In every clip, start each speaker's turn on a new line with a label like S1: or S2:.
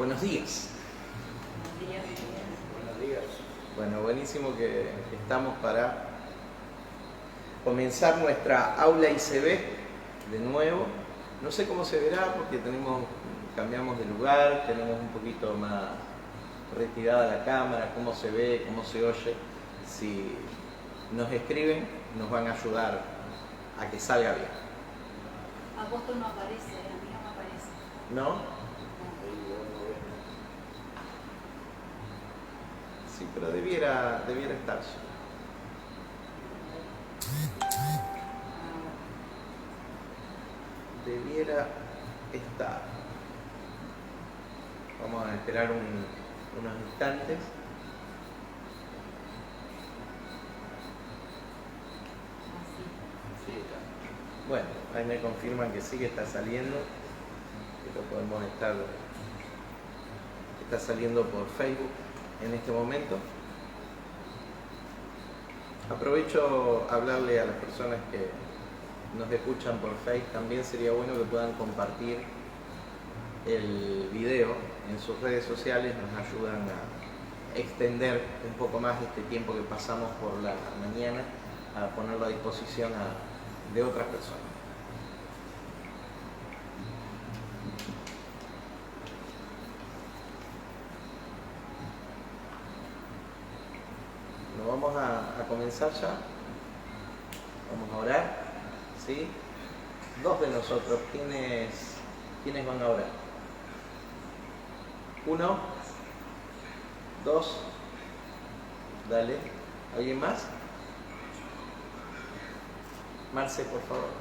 S1: Buenos días.
S2: Buenos días.
S1: Bueno, buenísimo que estamos para comenzar nuestra aula ICB de nuevo. No sé cómo se verá porque cambiamos de lugar, tenemos un poquito más retirada la cámara, cómo se ve, cómo se oye. Si nos escriben, nos van a ayudar a que salga bien.
S3: Apóstol no aparece, a mí no me aparece.
S1: ¿No? Sí, pero debiera estar. Debiera estar. Vamos a esperar unos instantes.
S3: Así.
S1: Sí, está. Bueno, ahí me confirman que sí que está saliendo. Que lo podemos estar. Está saliendo por Facebook en este momento. Aprovecho a hablarle a las personas que nos escuchan por Facebook. También sería bueno que puedan compartir el video en sus redes sociales. Nos ayudan a extender un poco más este tiempo que pasamos por la mañana, a ponerlo a disposición de otras personas. Nos vamos a comenzar ya. Vamos a orar, ¿sí? Dos de nosotros, ¿quiénes van a orar? Uno, dos, dale. ¿Alguien más? Marce, por favor.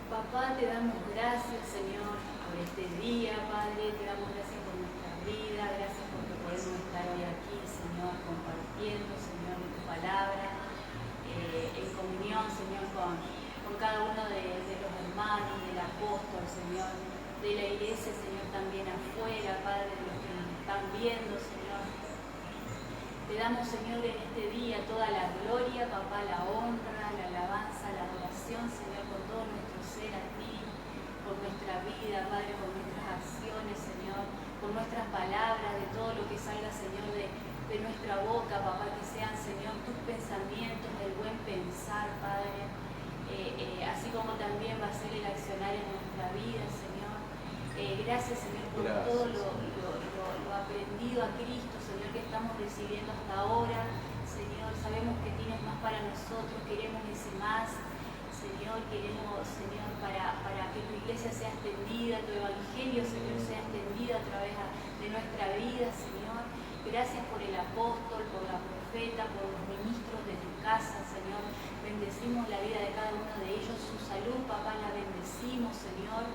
S3: Papá, te damos gracias, Señor, por este día, Padre. Te damos gracias por nuestra vida. Gracias porque podemos estar hoy aquí, Señor, compartiendo, Señor, tu palabra, en comunión, Señor, con cada uno de los hermanos, del apóstol, Señor, de la iglesia, Señor, también afuera, Padre, de los que nos están viendo, Señor. Te damos, Señor, en este día toda la gloria, papá, la honra, la alabanza, la adoración, Señor, con todo nuestro ser a ti, por nuestra vida, Padre, por nuestras acciones, Señor, por nuestras palabras, de todo lo que salga, Señor, de nuestra boca, papá, que sean, Señor, tus pensamientos, del buen pensar, Padre, así como también va a ser el accionar en nuestra vida, Señor. Gracias, Señor, por todo lo aprendido a Cristo, Señor, que estamos recibiendo hasta ahora. Señor, sabemos que tienes más para nosotros, queremos ese más. Señor, queremos, Señor, para que tu iglesia sea extendida, tu evangelio, Señor, sea extendido a través de nuestra vida, Señor. Gracias por el apóstol, por la profeta, por los ministros de tu casa, Señor. Bendecimos la vida de cada uno de ellos, su salud, papá, la bendecimos, Señor.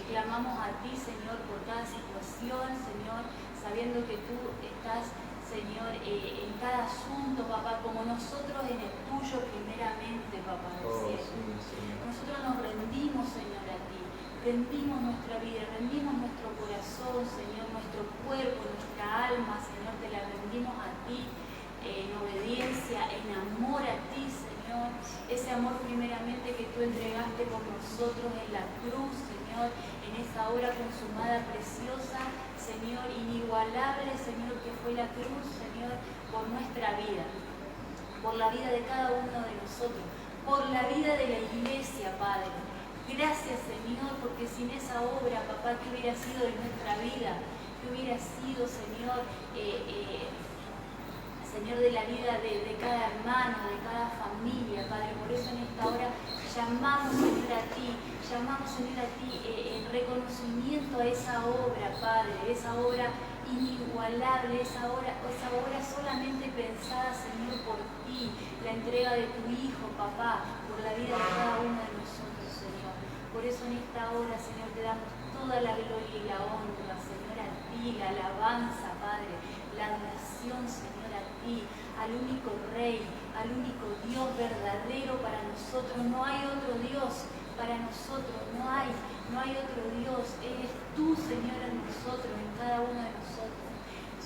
S3: Clamamos a ti, Señor, por cada situación, Señor, sabiendo que tú estás, Señor, en cada asunto, papá, como nosotros en el tuyo primeramente, papá del cielo. Nosotros nos rendimos, Señor, a ti. Rendimos nuestra vida, rendimos nuestro corazón, Señor, nuestro cuerpo, nuestra alma, Señor, te la rendimos a ti, en obediencia, en amor a ti, Señor. Ese amor primeramente que tú entregaste por nosotros en la cruz, Señor, en esa obra consumada, preciosa, Señor, inigualable, Señor, que fue la cruz, Señor, por nuestra vida, por la vida de cada uno de nosotros, por la vida de la iglesia, Padre. Gracias, Señor, porque sin esa obra, papá, ¿qué hubiera sido de nuestra vida? ¿Qué hubiera sido, Señor, Señor, de la vida de cada hermano, de cada familia, Padre? Por eso en esta hora llamamos, Señor, a ti, en reconocimiento a esa obra, Padre, esa obra inigualable, esa obra solamente pensada, Señor, por ti, la entrega de tu Hijo, papá, por la vida de cada uno de nosotros, Señor. Por eso en esta hora, Señor, te damos toda la gloria y la honra, Señor, a ti, la alabanza, Padre, la adoración, Señor, a ti, al único Rey, al único Dios verdadero para nosotros. No hay otro Dios para nosotros, no hay otro Dios. Eres tú, Señor, en nosotros, en cada uno de nosotros.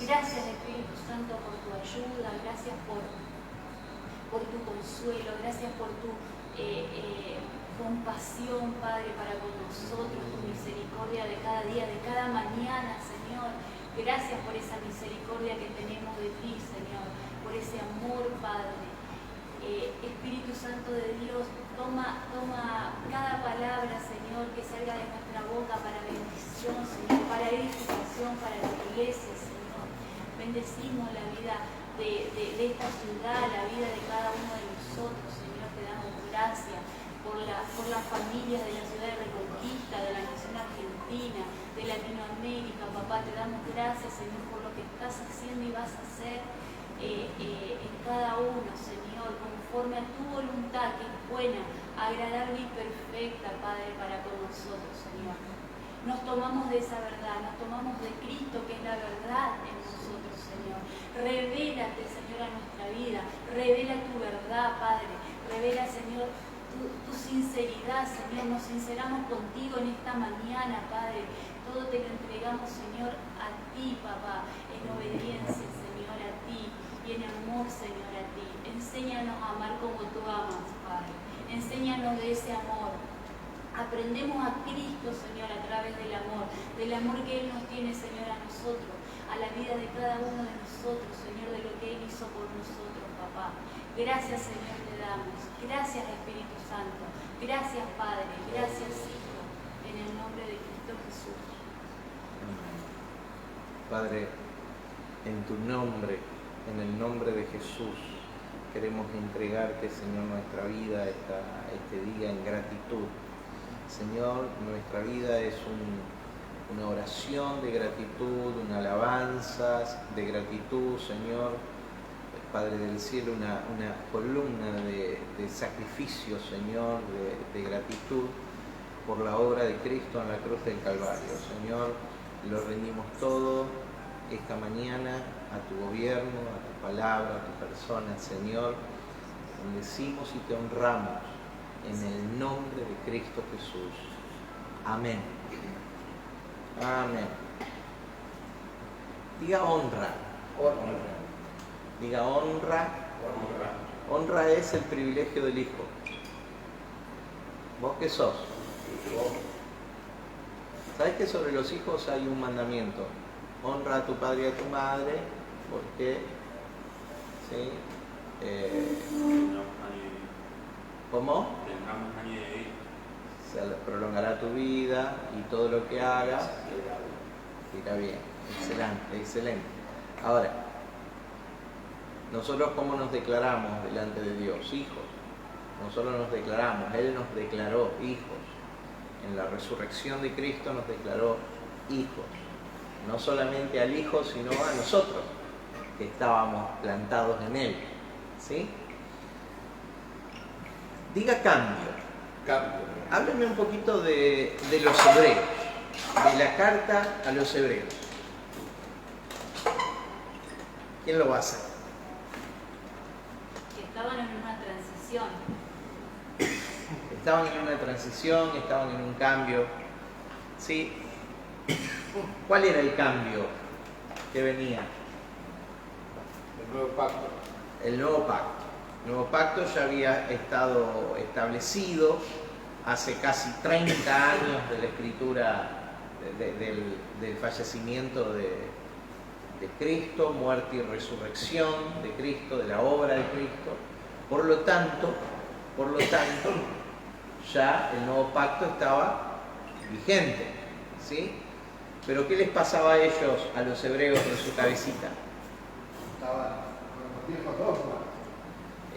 S3: Gracias, Espíritu Santo, por tu ayuda, gracias por tu consuelo, gracias por tu compasión, Padre, para con nosotros, tu misericordia de cada día, de cada mañana, Señor. Gracias por esa misericordia que tenemos de ti, Señor, por ese amor, Padre. Espíritu Santo de Dios, toma cada palabra, Señor, que salga de nuestra boca para bendición, Señor, para edificación, para la iglesia, Señor. Bendecimos la vida de esta ciudad, la vida de cada uno de nosotros, Señor. Te damos gracias por las familias de la ciudad de Reconquista, de la nación argentina, de Latinoamérica, papá. Te damos gracias, Señor, por lo que estás haciendo y vas a hacer en cada uno, Señor, conforme a tu voluntad, que es buena, agradable y perfecta, Padre, para con nosotros, Señor. Nos tomamos de esa verdad, nos tomamos de Cristo, que es la verdad en nosotros, Señor. Revélate, Señor, a nuestra vida, revela tu verdad, Padre, revela, Señor, tu sinceridad, Señor. Nos sinceramos contigo en esta mañana, Padre. Todo te lo entregamos, Señor, a ti, papá, en obediencia, Señor, a ti. Y en amor, Señor, a ti. Enséñanos a amar como tú amas, Padre. Enséñanos de ese amor. Aprendemos a Cristo, Señor, a través del amor que Él nos tiene, Señor, a nosotros, a la vida de cada uno de nosotros, Señor, de lo que Él hizo por nosotros, papá. Gracias, Señor, te damos. Gracias, Espíritu Santo. Gracias, Padre. Gracias, Hijo. En el nombre de Cristo Jesús.
S1: Padre, en tu nombre, en el nombre de Jesús, queremos entregarte, Señor, nuestra vida este día en gratitud. Señor, nuestra vida es una oración de gratitud, una alabanza de gratitud, Señor. Padre del cielo, una columna de sacrificio, Señor, de gratitud por la obra de Cristo en la cruz del Calvario. Señor, lo rendimos todo esta mañana a tu gobierno, a tu palabra, a tu persona, Señor. Bendecimos y te honramos en el nombre de Cristo Jesús. Amén. Amén. Diga honra. Honra. Diga honra. Honra es el privilegio del Hijo. ¿Vos qué sos? ¿Sabés que sobre los hijos hay un mandamiento? Honra a tu padre y a tu madre, porque ¿sí? ¿Cómo? Se prolongará tu vida y todo lo que hagas irá bien. Excelente, excelente. Ahora, nosotros ¿cómo nos declaramos delante de Dios? Hijos. Nosotros nos declaramos, Él nos declaró hijos. En la resurrección de Cristo nos declaró hijos. No solamente al Hijo, sino a nosotros, que estábamos plantados en Él. ¿Sí? Diga cambio.
S2: Cambio.
S1: Hábleme un poquito de los hebreos, de la carta a los hebreos. ¿Quién lo va a hacer?
S3: Estaban en una transición.
S1: Estaban en una transición, estaban en un cambio. ¿Sí? ¿Cuál era el cambio que venía?
S2: El nuevo pacto.
S1: El nuevo pacto. El nuevo pacto ya había estado establecido hace casi 30 años de la escritura del fallecimiento de Cristo, muerte y resurrección de Cristo, de la obra de Cristo. Por lo tanto, ya el nuevo pacto estaba vigente, ¿sí? Pero ¿qué les pasaba a ellos, a los hebreos, en su cabecita?
S2: Estaban con los viejos dogmas.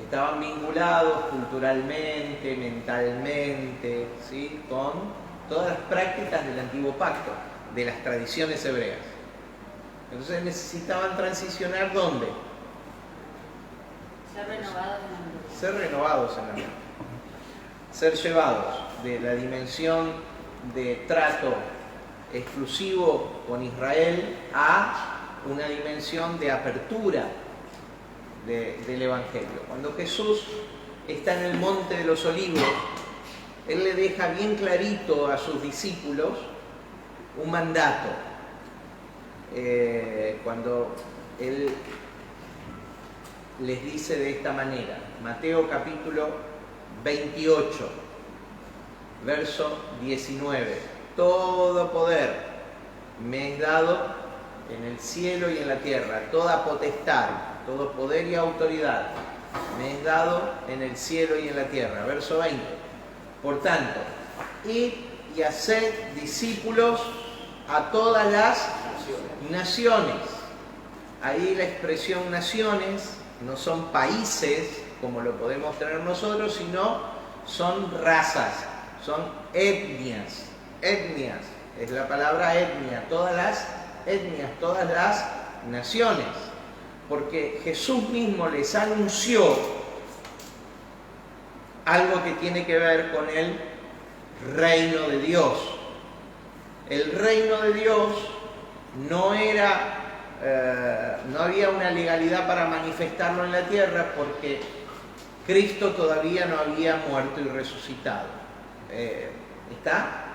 S1: Estaban vinculados culturalmente, mentalmente, ¿sí? Con todas las prácticas del antiguo pacto, de las tradiciones hebreas. Entonces necesitaban transicionar ¿dónde?
S3: Ser renovados en la mente.
S1: Ser renovados en la mente. Ser llevados de la dimensión de trato exclusivo con Israel a una dimensión de apertura del Evangelio. Cuando Jesús está en el Monte de los Olivos, Él le deja bien clarito a sus discípulos un mandato. Cuando Él les dice de esta manera, Mateo capítulo 28, verso 19. Todo poder me es dado en el cielo y en la tierra, toda potestad, todo poder y autoridad me es dado en el cielo y en la tierra. Verso 20. Por tanto, id y haced discípulos a todas las naciones. Ahí la expresión naciones no son países como lo podemos tener nosotros, sino son razas, son etnias. Etnias, es la palabra etnia, todas las etnias, todas las naciones. Porque Jesús mismo les anunció algo que tiene que ver con el reino de Dios. El reino de Dios no había una legalidad para manifestarlo en la tierra porque Cristo todavía no había muerto y resucitado. ¿Está?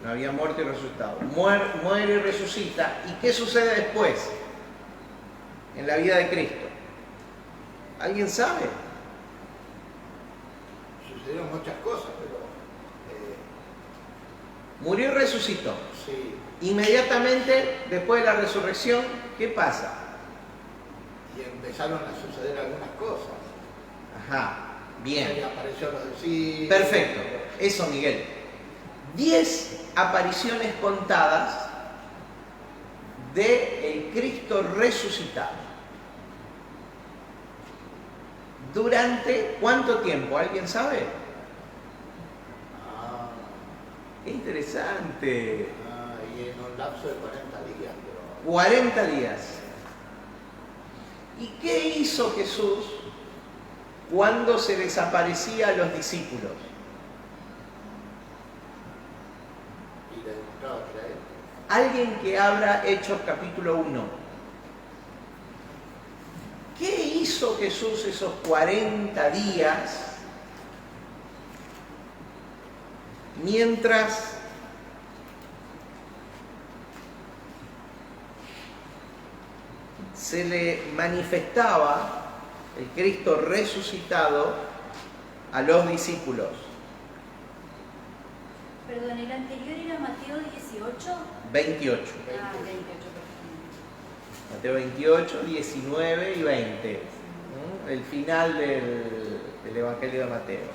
S1: No había muerto y resucitado. Muere y resucita. ¿Y qué sucede después en la vida de Cristo? ¿Alguien sabe?
S2: Sucedieron muchas cosas, pero...
S1: Murió y resucitó.
S2: sí.
S1: Inmediatamente después de la resurrección, ¿qué pasa?
S2: Y empezaron a suceder algunas cosas.
S1: Ajá, bien.
S2: Y apareció los discípulos.
S1: Perfecto. Eso, Miguel. 10 apariciones contadas de el Cristo resucitado. ¿Durante cuánto tiempo? ¿Alguien sabe? Qué interesante.
S2: Y en un lapso de 40 días. Pero...
S1: 40 días. ¿Y qué hizo Jesús cuando se desaparecía a los discípulos?
S2: Y le demostraba que era él.
S1: Alguien que abra Hechos capítulo 1. ¿Qué hizo Jesús esos 40 días mientras se le manifestaba el Cristo resucitado a los discípulos?
S3: Perdón, ¿el anterior era Mateo 18?
S1: 28.
S3: Ah, 28, perdón.
S1: Mateo 28, 19 y 20. El final del Evangelio de Mateo.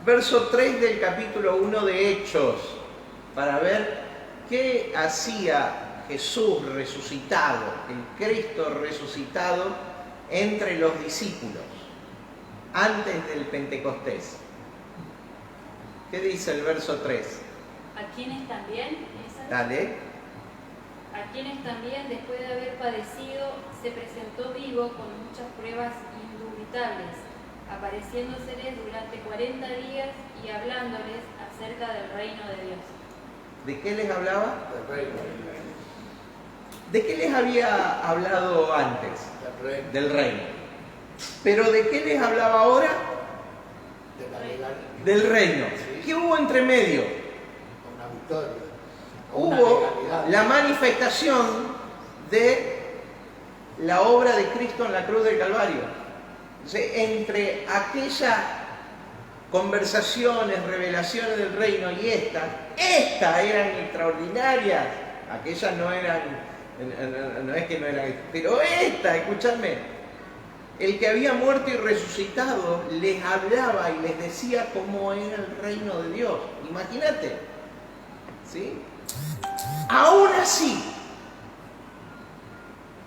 S1: Verso 3 del capítulo 1 de Hechos, para ver qué hacía Jesús resucitado, el Cristo resucitado, entre los discípulos, antes del Pentecostés. ¿Qué dice el verso 3?
S3: ¿A quienes también? ¿Esa?
S1: Dale.
S3: A quienes también, después de haber padecido, se presentó vivo con muchas pruebas indubitables, apareciéndoseles durante 40 días y hablándoles acerca del reino de Dios.
S1: ¿De qué les hablaba?
S2: Del reino.
S1: ¿De qué les había hablado antes?
S2: Del reino.
S1: Del reino. ¿Pero de qué les hablaba ahora?
S2: De la legalidad.
S1: Del reino.
S2: Sí.
S1: ¿Qué hubo entre medio?
S2: Una victoria. Una
S1: Hubo
S2: legalidad.
S1: la manifestación de la obra de Cristo en la cruz del Calvario. Entonces, entre aquellas conversaciones, revelaciones del reino y estas eran extraordinarias. Aquellas no eran, no es que no eran, pero escuchadme, el que había muerto y resucitado les hablaba y les decía cómo era el reino de Dios. Imagínate, ¿sí? Aún así,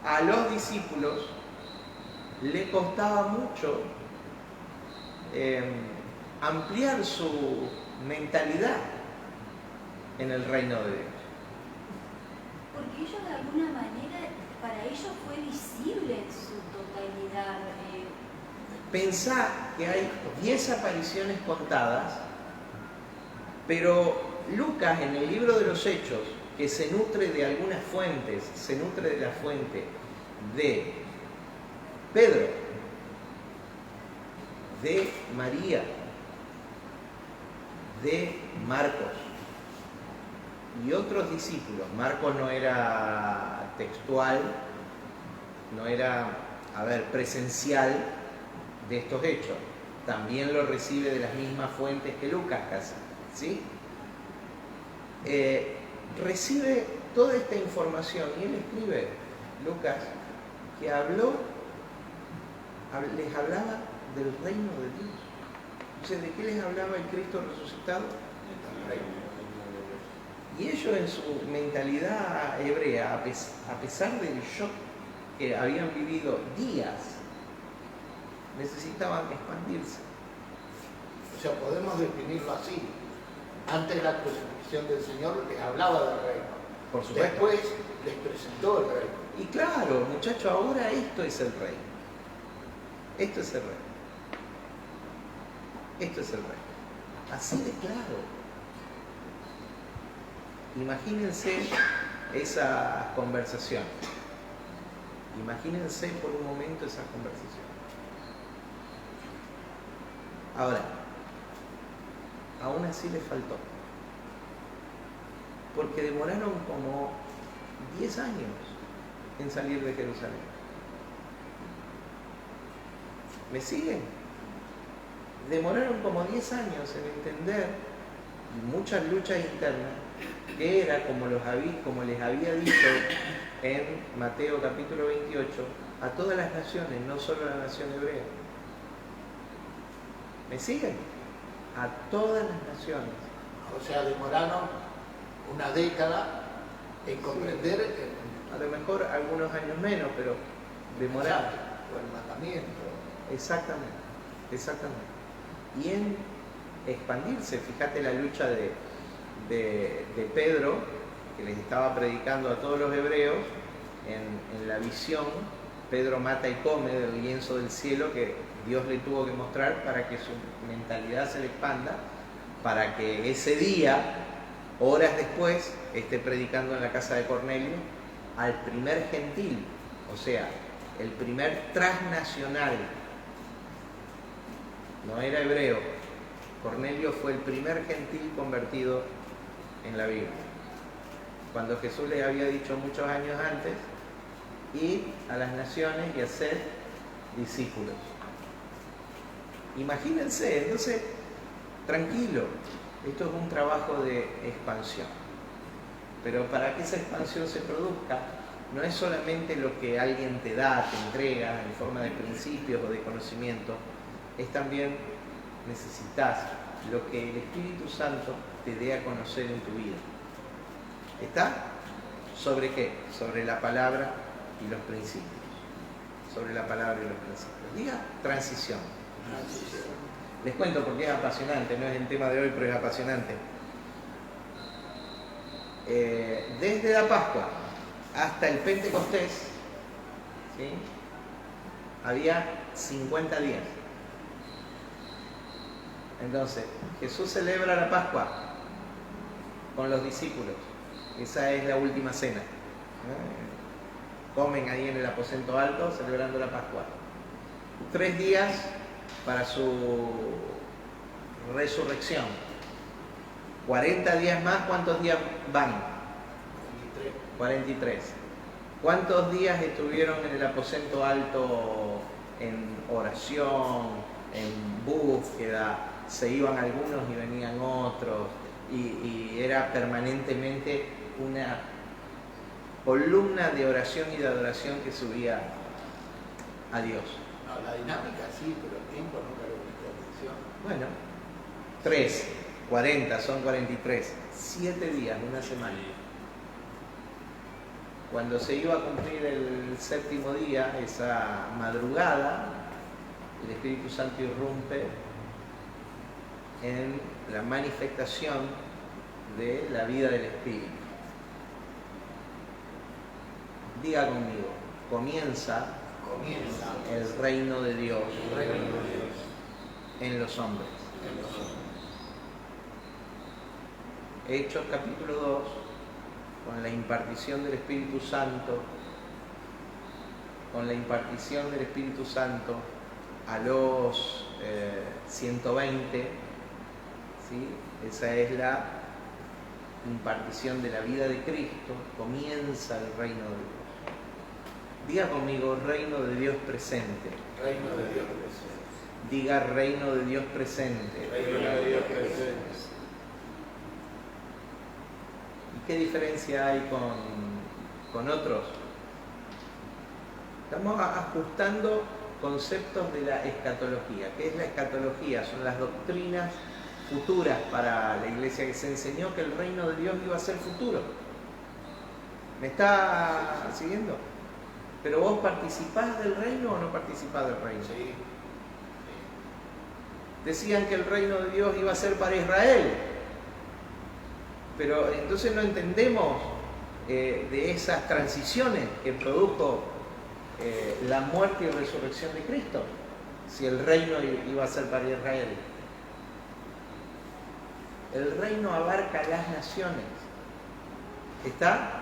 S1: a los discípulos le costaba mucho ampliar su mentalidad en el reino de Dios.
S3: Porque ellos de alguna manera, para ellos fue visible en su totalidad.
S1: Pensá que hay 10 apariciones contadas, pero Lucas en el libro de los Hechos, que se nutre de algunas fuentes, se nutre de la fuente de Pedro, de María, de Marcos y otros discípulos. Marcos no era textual, no era presencial de estos hechos. También lo recibe de las mismas fuentes que Lucas casi, ¿sí? Recibe toda esta información y él escribe, Lucas, que les hablaba del reino de Dios. Entonces, ¿de qué les hablaba el Cristo resucitado? Del reino. Y ellos en su mentalidad hebrea, a pesar del shock que habían vivido días, necesitaban expandirse.
S2: O sea, podemos definirlo así. Antes de la crucifixión del Señor les hablaba del reino.
S1: Por supuesto.
S2: Después les presentó el reino.
S1: Y claro, muchachos, ahora esto es el reino. Esto es el reino. Esto es el reino. Así de claro. Imagínense esa conversación. Imagínense por un momento esa conversación. Ahora, aún así les faltó. Porque demoraron como 10 años en salir de Jerusalén. ¿Me siguen? Demoraron como 10 años en entender, y muchas luchas internas, que era como les había dicho en Mateo capítulo 28, a todas las naciones, no solo a la nación hebrea. ¿Me siguen? A todas las naciones.
S2: O sea, demoraron una década en comprender
S1: a lo mejor algunos años menos, pero demoraron.
S2: O el mandamiento.
S1: Exactamente, exactamente. Y en expandirse, fíjate la lucha de Pedro, que les estaba predicando a todos los hebreos, en la visión, Pedro mata y come del lienzo del cielo que Dios le tuvo que mostrar para que su mentalidad se le expanda, para que ese día, horas después, esté predicando en la casa de Cornelio al primer gentil, o sea, el primer transnacional. No era hebreo. Cornelio fue el primer gentil convertido en la Biblia. Cuando Jesús les había dicho muchos años antes, id a las naciones y haced discípulos. Imagínense, entonces, tranquilo, esto es un trabajo de expansión. Pero para que esa expansión se produzca, no es solamente lo que alguien te da, te entrega en forma de principios o de conocimiento, es también necesitas lo que el Espíritu Santo te dé a conocer en tu vida. ¿Está? ¿Sobre qué? Sobre la palabra y los principios. Sobre la palabra y los principios. Diga transición. Les cuento porque es apasionante, no es el tema de hoy, pero es apasionante. Desde la Pascua hasta el Pentecostés, ¿sí?, había 50 días. Entonces, Jesús celebra la Pascua con los discípulos. Esa es la última cena. Comen ahí en el aposento alto celebrando la Pascua. 3 días para su resurrección. 40 días más, ¿cuántos días van? 43. ¿Cuántos días estuvieron en el aposento alto en oración, en búsqueda? Se iban algunos y venían otros, y era permanentemente una columna de oración y de adoración que subía a Dios.
S2: No, la dinámica sí, pero el tiempo nunca le presté atención.
S1: Bueno, 3, 40, son 43, 7 días, una semana. Cuando se iba a cumplir el 7º día, esa madrugada, el Espíritu Santo irrumpe en la manifestación de la vida del Espíritu. Diga conmigo, comienza el reino de Dios en los hombres. Hechos capítulo 2, con la impartición del Espíritu Santo, a los 120, ¿sí? Esa es la impartición de la vida de Cristo, comienza el reino de Dios. Diga conmigo, reino de Dios presente.
S2: Reino de Dios presente.
S1: Diga, reino de Dios presente.
S2: Reino de Dios presente.
S1: ¿Y qué diferencia hay con otros? Estamos ajustando conceptos de la escatología. ¿Qué es la escatología? Son las doctrinas futuras para la iglesia, que se enseñó que el reino de Dios iba a ser futuro. ¿Me está siguiendo? ¿Pero vos participás del reino o no participás del reino?
S2: Sí.
S1: Decían que el reino de Dios iba a ser para Israel, pero entonces no entendemos de esas transiciones que produjo la muerte y resurrección de Cristo, si el reino iba a ser para Israel. El reino abarca las naciones. ¿Está?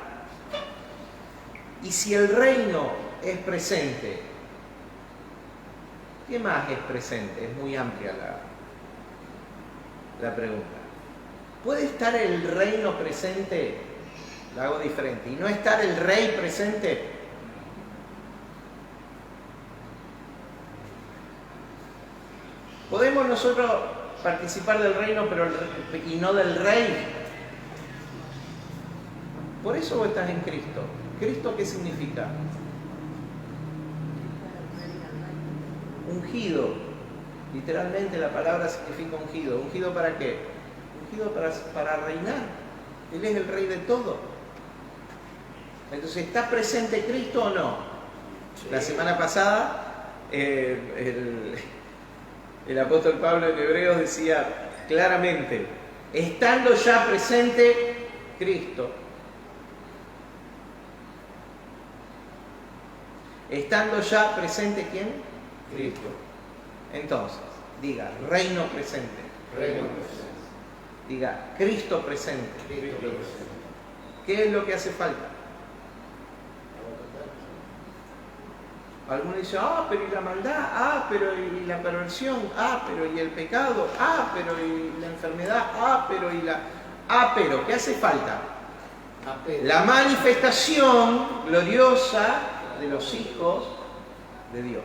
S1: Y si el reino es presente, ¿qué más es presente? Es muy amplia la pregunta. ¿Puede estar el reino presente? La hago diferente. ¿Y no estar el rey presente? ¿Podemos nosotros participar del reino y no del rey? Por eso vos estás en Cristo. ¿Cristo qué significa? Ungido. Literalmente la palabra significa ungido. ¿Ungido para qué? Ungido para reinar. Él es el rey de todo. Entonces, ¿está presente Cristo o no? Sí. La semana pasada el apóstol Pablo en Hebreos decía claramente, estando ya presente Cristo. Estando ya presente ¿quién? Cristo. Entonces, diga, reino presente.
S2: Reino presente.
S1: Diga, Cristo presente.
S2: Cristo presente.
S1: ¿Qué es lo que hace falta? Algunos dicen, pero y la maldad, pero y la perversión, pero y el pecado, pero y la enfermedad, pero, ¿qué hace falta? La manifestación gloriosa de los hijos de Dios.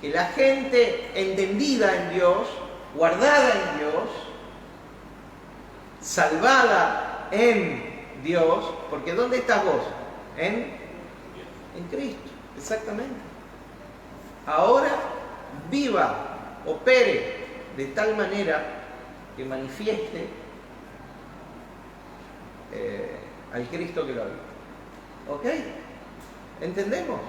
S1: Que la gente entendida en Dios, guardada en Dios, salvada en Dios, porque ¿dónde estás vos? En Cristo, exactamente. Ahora viva, opere de tal manera que manifieste al Cristo que lo vive. ¿Ok? ¿Entendemos?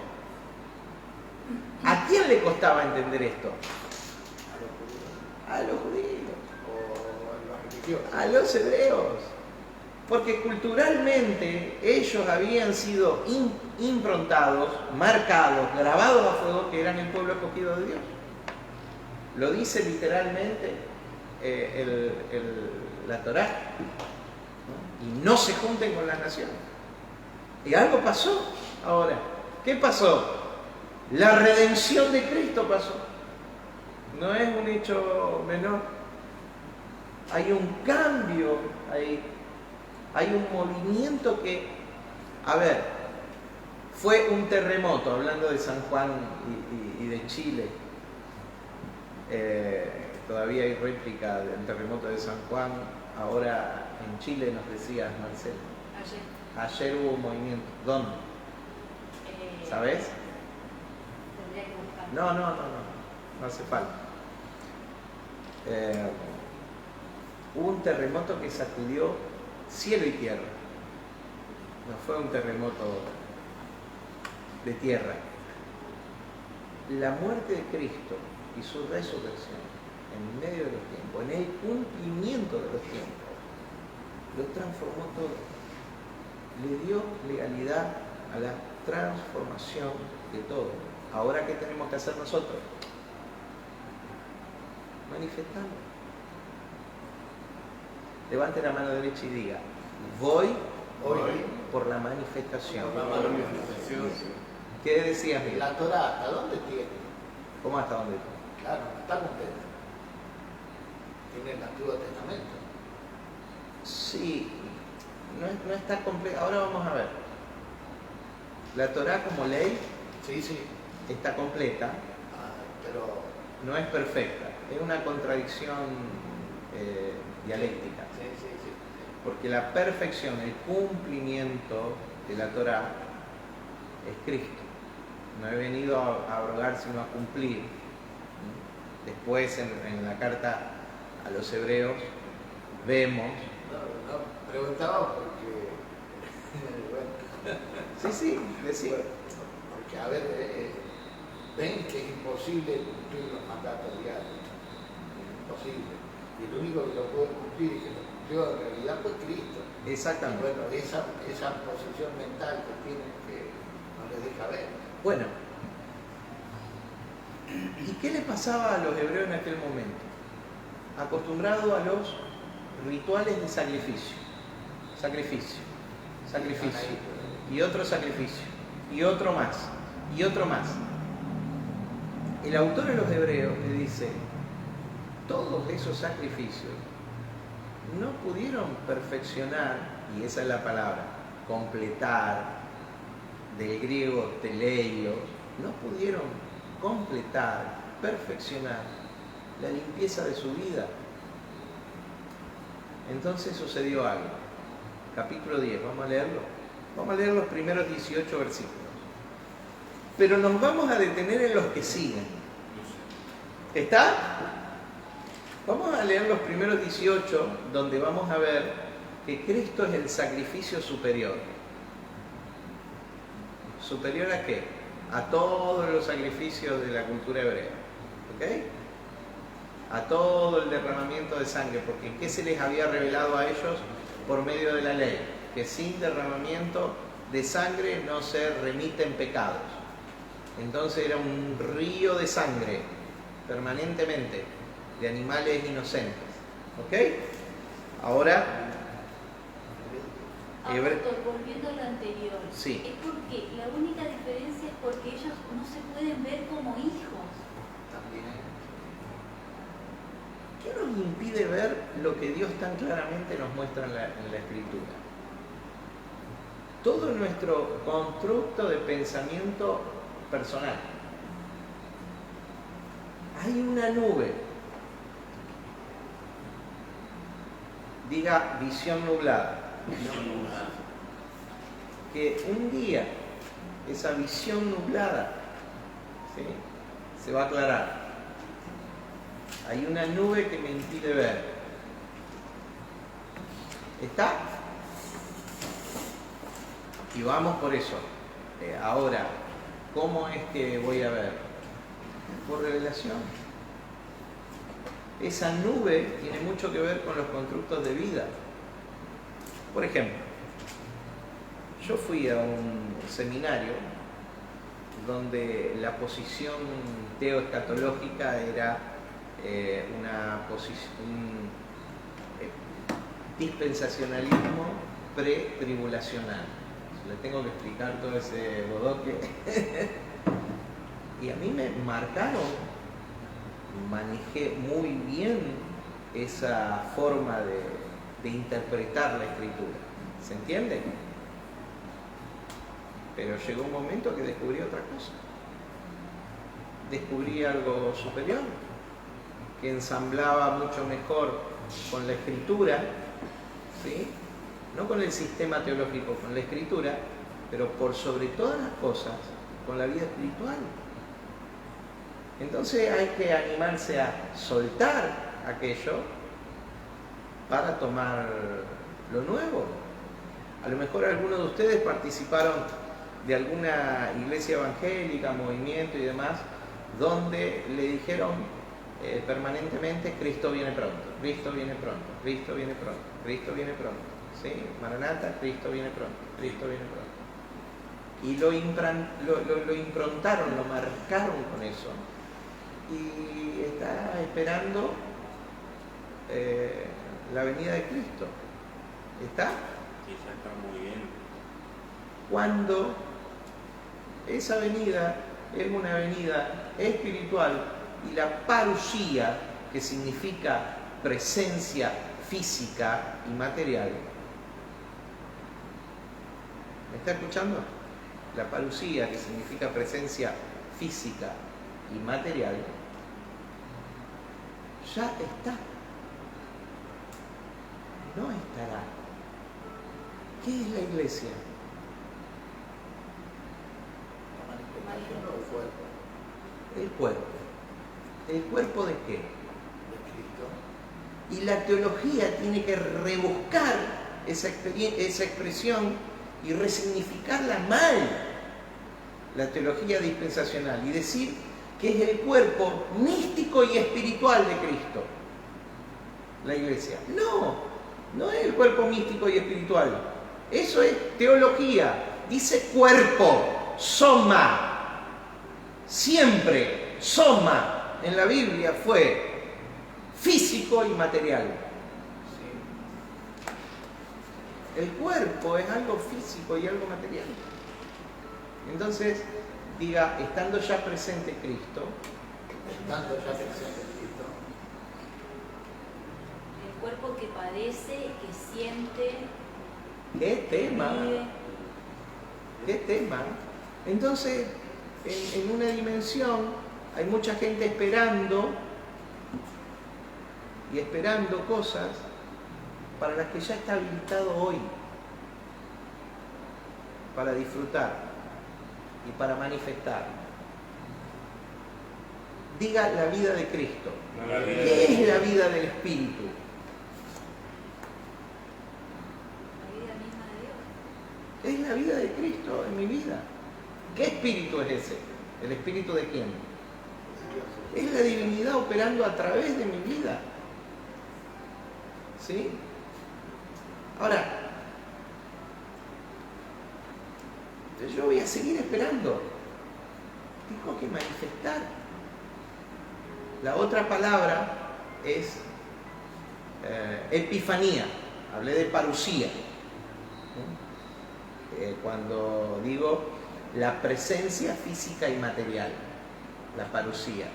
S1: ¿A quién le costaba entender esto? A los judíos. A los hebreos. Porque culturalmente ellos habían sido improntados, marcados, grabados a fuego que eran el pueblo escogido de Dios. Lo dice literalmente la Torá. ¿No? Y no se junten con las naciones. Y algo pasó ahora. ¿Qué pasó? La redención de Cristo pasó. No es un hecho menor. Hay un cambio ahí. Hay un movimiento que, fue un terremoto, hablando de San Juan y de Chile. Todavía hay réplica del terremoto de San Juan. Ahora en Chile nos decías, Marcelo. Ayer hubo un movimiento. ¿Dónde? ¿Sabes?
S3: Tendría que buscar.
S1: No hace falta. Hubo un terremoto que sacudió cielo y tierra. No fue un terremoto de tierra. La muerte de Cristo y su resurrección en medio de los tiempos, en el cumplimiento de los tiempos, lo transformó todo. Le dio legalidad a la transformación de todo. Ahora, ¿qué tenemos que hacer nosotros? Manifestarlo. Levante la mano derecha y diga, voy por la manifestación. ¿Qué decías, Miguel?
S2: La Torá, ¿hasta dónde tiene?
S1: ¿Cómo hasta dónde?
S2: Claro, no está completa. Tiene el Antiguo Testamento.
S1: Sí, no está completa. Ahora vamos a ver. La Torá como ley
S2: Sí, sí.
S1: está completa,
S2: Pero
S1: no es perfecta, es una contradicción dialéctica,
S2: sí, sí, sí.
S1: porque la perfección, el cumplimiento de la Torá es Cristo. No he venido a abrogar sino a cumplir. Después en la carta a los hebreos vemos...
S2: No, preguntaba porque, bueno,
S1: Sí, decía.
S2: porque a ver, ven que es imposible cumplir los mandatos diarios, imposible. Y el único que lo puede cumplir y que lo cumplió en realidad fue Cristo.
S1: Exactamente.
S2: Y bueno, esa posición mental que tienen que no les deja ver.
S1: Bueno, ¿y qué le pasaba a los hebreos en aquel momento? Acostumbrado a los rituales de sacrificio, y otro sacrificio, y otro más, y otro más. El autor de los Hebreos le dice, todos esos sacrificios no pudieron perfeccionar, y esa es la palabra, completar, del griego teleio, no pudieron completar, perfeccionar la limpieza de su vida. Entonces sucedió algo. Capítulo 10, vamos a leerlo. Vamos a leer los primeros 18 versículos. Pero nos vamos a detener en los que siguen. ¿Está? Vamos a leer los primeros 18, donde vamos a ver que Cristo es el sacrificio superior. ¿Superior a qué? A todos los sacrificios de la cultura hebrea. ¿Ok? A todo el derramamiento de sangre, porque ¿qué se les había revelado a ellos por medio de la ley? Que sin derramamiento de sangre no se remiten pecados. Entonces era un río de sangre permanentemente de animales inocentes. ¿Ok? Ahora,
S3: Apóstol, volviendo a lo anterior,
S1: sí.
S3: es porque la única diferencia es porque ellos no se pueden ver como hijos.
S2: También.
S1: ¿Qué nos impide ver lo que Dios tan claramente nos muestra en la Escritura? Todo nuestro constructo de pensamiento personal. Hay una nube, diga visión nublada, que un día esa visión nublada, ¿sí?, se va a aclarar. Hay una nube que me impide ver. ¿Está? Y vamos por eso. Ahora, ¿cómo es que voy a ver? Por revelación. Esa nube tiene mucho que ver con los constructos de vida. Por ejemplo, yo fui a un seminario donde la posición teoescatológica era una posición, dispensacionalismo pre-tribulacional. Le tengo que explicar todo ese bodoque. Y a mí me marcaron, manejé muy bien esa forma de interpretar la Escritura. ¿Se entiende? Pero llegó un momento que descubrí otra cosa. Descubrí algo superior, que ensamblaba mucho mejor con la Escritura, ¿sí?, no con el sistema teológico, con la Escritura, pero por sobre todas las cosas, con la vida espiritual. Entonces hay que animarse a soltar aquello para tomar lo nuevo. A lo mejor algunos de ustedes participaron de alguna iglesia evangélica, movimiento y demás, donde le dijeron permanentemente: Cristo viene pronto, Cristo viene pronto, Cristo viene pronto, Cristo viene pronto. ¿Sí? Maranata, Cristo viene pronto, Cristo viene pronto. Y lo improntaron, lo marcaron con eso. Y está esperando la venida de Cristo. ¿Está?
S4: Sí, ya está muy bien.
S1: Cuando esa venida es una venida espiritual y la parusía, que significa presencia física y material. ¿Me está escuchando? la parusía, que significa presencia física y material, ya está. No estará. ¿Qué es la iglesia?
S2: La manifestación del cuerpo
S1: El cuerpo. ¿El cuerpo de qué?
S2: de Cristo.
S1: Y la teología tiene que rebuscar esa expresión y resignificarla mal, la teología dispensacional, y decir que es el cuerpo místico y espiritual de Cristo, la iglesia. No es el cuerpo místico y espiritual. Eso es teología. Dice cuerpo, soma. Siempre, soma en la Biblia fue físico y material. El cuerpo es algo físico y algo material. Entonces, diga, estando ya presente Cristo,
S2: Estando ya presente Cristo.
S3: El cuerpo que padece, que siente,
S1: ¿qué tema?
S3: vive.
S1: ¿Qué tema? Entonces, en una dimensión hay mucha gente esperando y esperando cosas para las que ya está habilitado hoy, para disfrutar y para manifestar. Diga la vida de Cristo. ¿Qué es la vida del Espíritu?
S3: La vida misma de Dios.
S1: Es la vida de Cristo en mi vida. ¿Qué espíritu es ese? ¿El espíritu de quién? Es la divinidad operando a través de mi vida. ¿Sí? Ahora, yo voy a seguir esperando. Tengo que manifestar. La otra palabra es epifanía. Hablé de parusía. Cuando digo la presencia física y material, la parusía.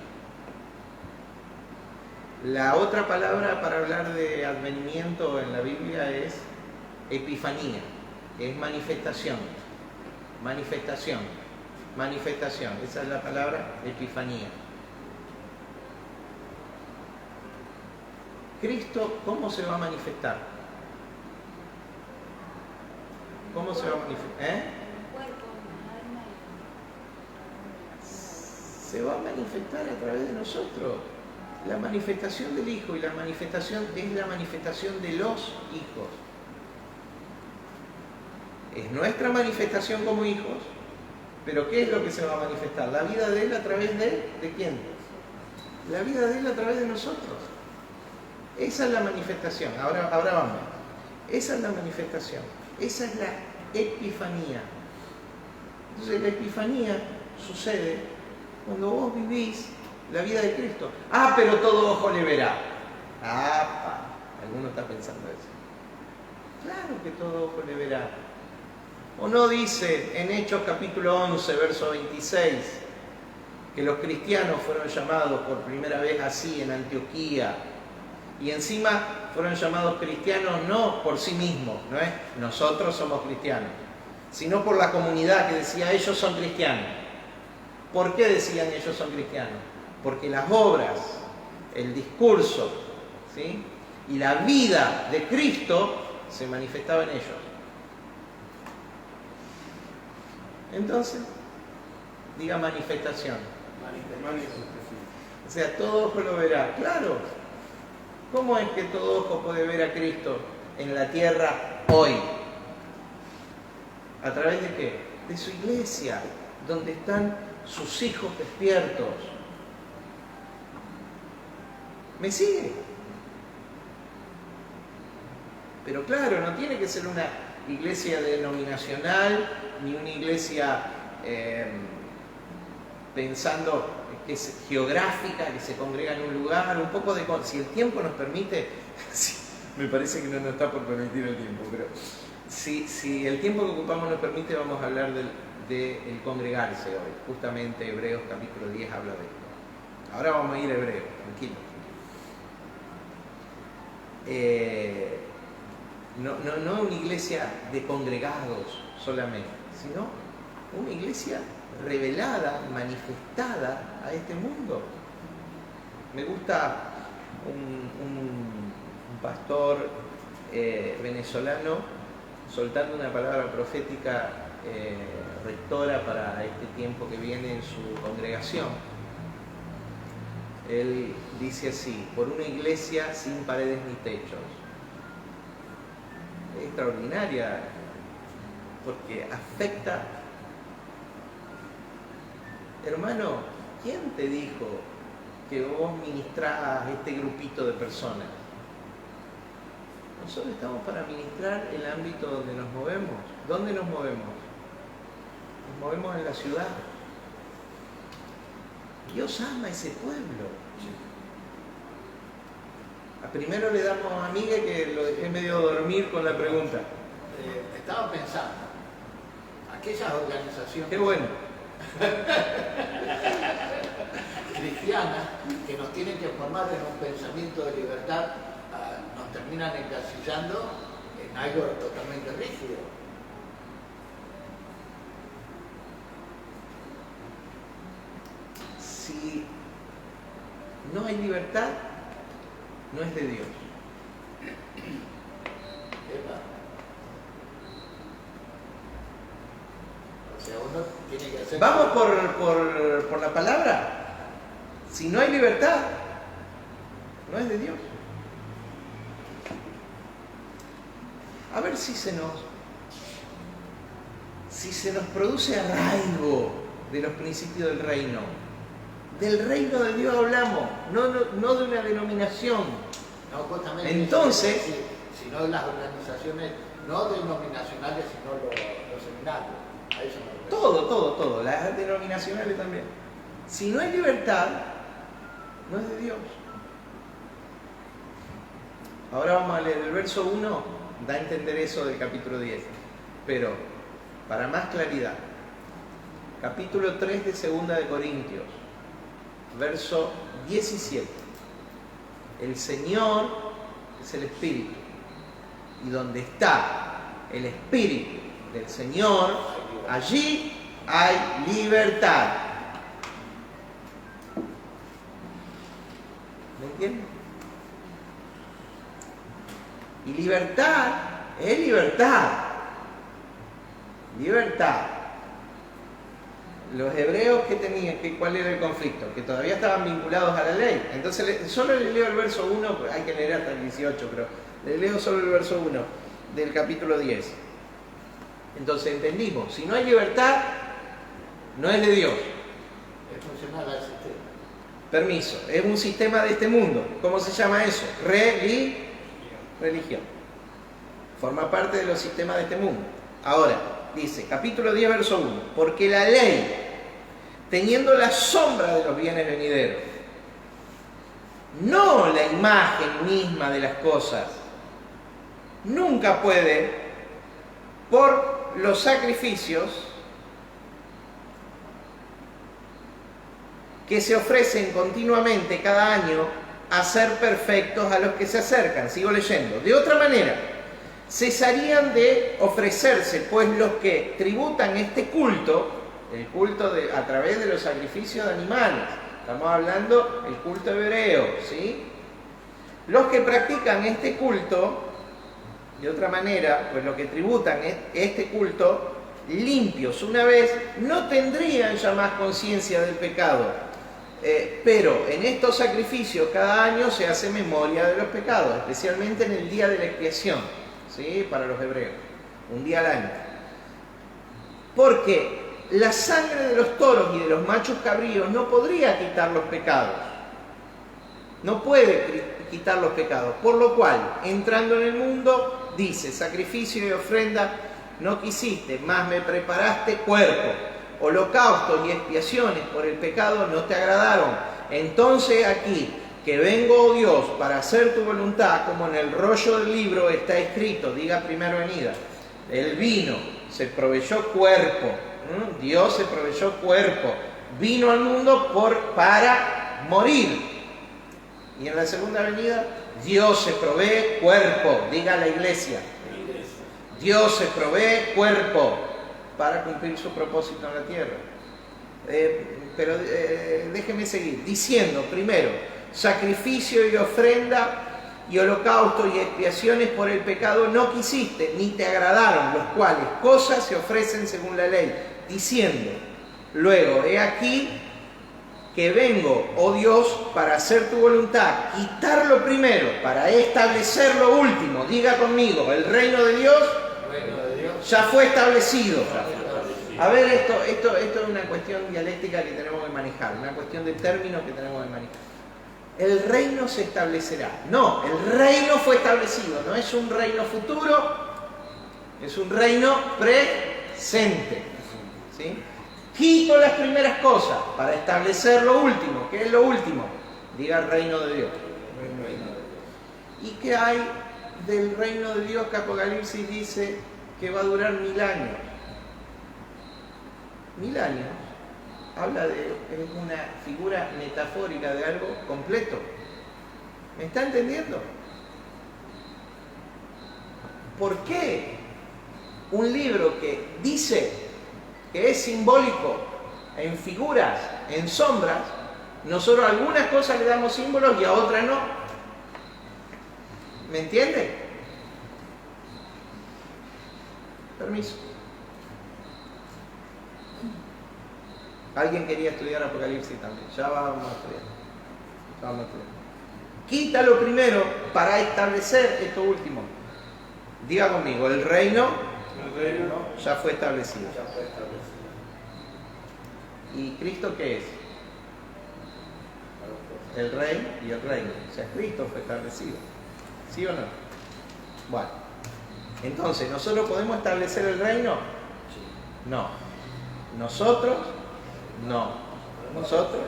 S1: La otra palabra para hablar de advenimiento en la Biblia es epifanía, que es manifestación. Manifestación. Manifestación. Esa es la palabra epifanía. Cristo, ¿cómo se va a manifestar? ¿Cómo se va a manifestar?
S3: El cuerpo, el alma
S1: Se va a manifestar a través de nosotros. La manifestación del Hijo y la manifestación es la manifestación de los hijos. Es nuestra manifestación como hijos, pero ¿qué es lo que se va a manifestar? La vida de Él a través ¿de quién? La vida de Él a través de nosotros. Esa es la manifestación. Ahora vamos. Esa es la manifestación. Esa es la epifanía. Entonces la epifanía sucede cuando vos vivís la vida de Cristo. Ah, pero todo ojo le verá. Alguno está pensando eso. Claro que todo ojo le verá. ¿O no dice en Hechos capítulo 11, verso 26, que los cristianos fueron llamados por primera vez así en Antioquía? Y encima fueron llamados cristianos no por sí mismos, no es nosotros somos cristianos, sino por la comunidad que decía ellos son cristianos. ¿Por qué decían ellos son cristianos? Porque las obras, el discurso, ¿sí?, y la vida de Cristo se manifestaba en ellos. Entonces, diga manifestación. O sea, todo ojo lo verá. Claro. ¿Cómo es que todo ojo puede ver a Cristo en la tierra hoy? ¿A través de qué? De su iglesia, donde están sus hijos despiertos. ¿Me sigue? Pero claro, no tiene que ser una iglesia denominacional, ni una iglesia pensando que es geográfica, que se congrega en un lugar, un poco de... Si el tiempo nos permite, me parece que no nos está por permitir el tiempo, pero si el tiempo que ocupamos nos permite, vamos a hablar del congregarse hoy. Justamente Hebreos capítulo 10 habla de esto. Ahora vamos a ir a Hebreos, tranquilo. No una iglesia de congregados solamente, sino una iglesia revelada, manifestada a este mundo. Me gusta un pastor venezolano soltando una palabra profética rectora para este tiempo que viene en su congregación. Él dice así: por una iglesia sin paredes ni techos. Es extraordinaria porque afecta. Hermano, ¿quién te dijo que vos ministrás a este grupito de personas? Nosotros estamos para ministrar el ámbito donde nos movemos. ¿Dónde nos movemos? Nos movemos en la ciudad. Dios ama a ese pueblo. Primero le damos a Miguel, que lo dejé medio dormir con la pregunta.
S2: Estaba pensando, aquellas organizaciones
S1: Qué bueno.
S2: cristianas que nos tienen que formar en un pensamiento de libertad, nos terminan encasillando en algo totalmente rígido.
S1: Si no hay libertad, no es de Dios.
S2: Epa. O sea, uno tiene que hacer...
S1: Vamos por la palabra. Si no hay libertad, no es de Dios. A ver si se nos produce arraigo de los principios del reino. Del reino de Dios hablamos, no de una denominación.
S2: No, justamente
S1: entonces,
S2: sino de las organizaciones no denominacionales, sino los seminarios. A eso me refiero.
S1: Todo, las denominacionales también. Si no hay libertad, no es de Dios. Ahora vamos a leer el verso 1, da a entender eso del capítulo 10. Pero, para más claridad, capítulo 3 de 2 de Corintios, verso 17. El Señor es el Espíritu, y donde está el Espíritu del Señor, allí hay libertad. ¿Me entienden? Y libertad es libertad. Libertad. Los hebreos que tenían, ¿cuál era el conflicto? Que todavía estaban vinculados a la ley. Entonces, solo les leo el verso 1, hay que leer hasta el 18, pero les leo solo el verso 1 del capítulo 10. Entonces entendimos, si no hay libertad, no es de Dios.
S2: Es funcional al sistema.
S1: Permiso, es un sistema de este mundo. ¿Cómo se llama eso? Religión. Forma parte de los sistemas de este mundo. Ahora, dice, capítulo 10, verso 1. Porque la ley, teniendo la sombra de los bienes venideros, no la imagen misma de las cosas, nunca puede, por los sacrificios que se ofrecen continuamente cada año, hacer perfectos a los que se acercan. Sigo leyendo. De otra manera, cesarían de ofrecerse, pues los que tributan este culto, el culto a través de los sacrificios de animales, estamos hablando del culto hebreo, ¿sí? Los que practican este culto, de otra manera, pues los que tributan este culto, limpios una vez, no tendrían ya más conciencia del pecado. Pero en estos sacrificios cada año se hace memoria de los pecados, especialmente en el día de la expiación, ¿sí? Para los hebreos, un día al año. Porque la sangre de los toros y de los machos cabríos no podría quitar los pecados. No puede quitar los pecados. Por lo cual, entrando en el mundo, dice, sacrificio y ofrenda no quisiste, mas me preparaste cuerpo. Holocaustos y expiaciones por el pecado no te agradaron. Entonces aquí, que vengo, oh Dios, para hacer tu voluntad, como en el rollo del libro está escrito, diga primera venida, Él vino, se proveyó cuerpo, Dios se proveyó cuerpo, vino al mundo para morir. Y en la segunda venida, Dios se provee cuerpo, diga la iglesia. Dios se provee cuerpo. para cumplir su propósito en la tierra. Pero déjeme seguir, diciendo primero, sacrificio y ofrenda y holocausto y expiaciones por el pecado no quisiste, ni te agradaron, los cuales cosas se ofrecen según la ley, diciendo, luego, he aquí que vengo, oh Dios, para hacer tu voluntad, quitar lo primero, para establecer lo último. Diga conmigo, el reino de Dios ya fue establecido. A ver, esto es una cuestión dialéctica que tenemos que manejar, una cuestión de términos que tenemos que manejar. El reino se establecerá. No, el reino fue establecido, no es un reino futuro, es un reino presente. ¿Sí? Quito las primeras cosas para establecer lo último. ¿Qué es lo último? Diga el reino de Dios. ¿Y qué hay del reino de Dios que Apocalipsis dice que va a durar 1000 años? 1000 años habla de, es una figura metafórica de algo completo. ¿Me está entendiendo? ¿Por qué un libro que dice que es simbólico en figuras, en sombras, nosotros a algunas cosas le damos símbolos y a otras no? ¿Me entiende? Permiso. Alguien quería estudiar Apocalipsis también. Ya vamos a estudiar. Quita lo primero para establecer esto último. Diga conmigo, el reino ya fue establecido. ¿Y Cristo qué es? El rey y el reino. O sea, Cristo fue establecido. ¿Sí o no? Bueno. Entonces, ¿nosotros podemos establecer el reino? No. ¿Nosotros? No. ¿Nosotros?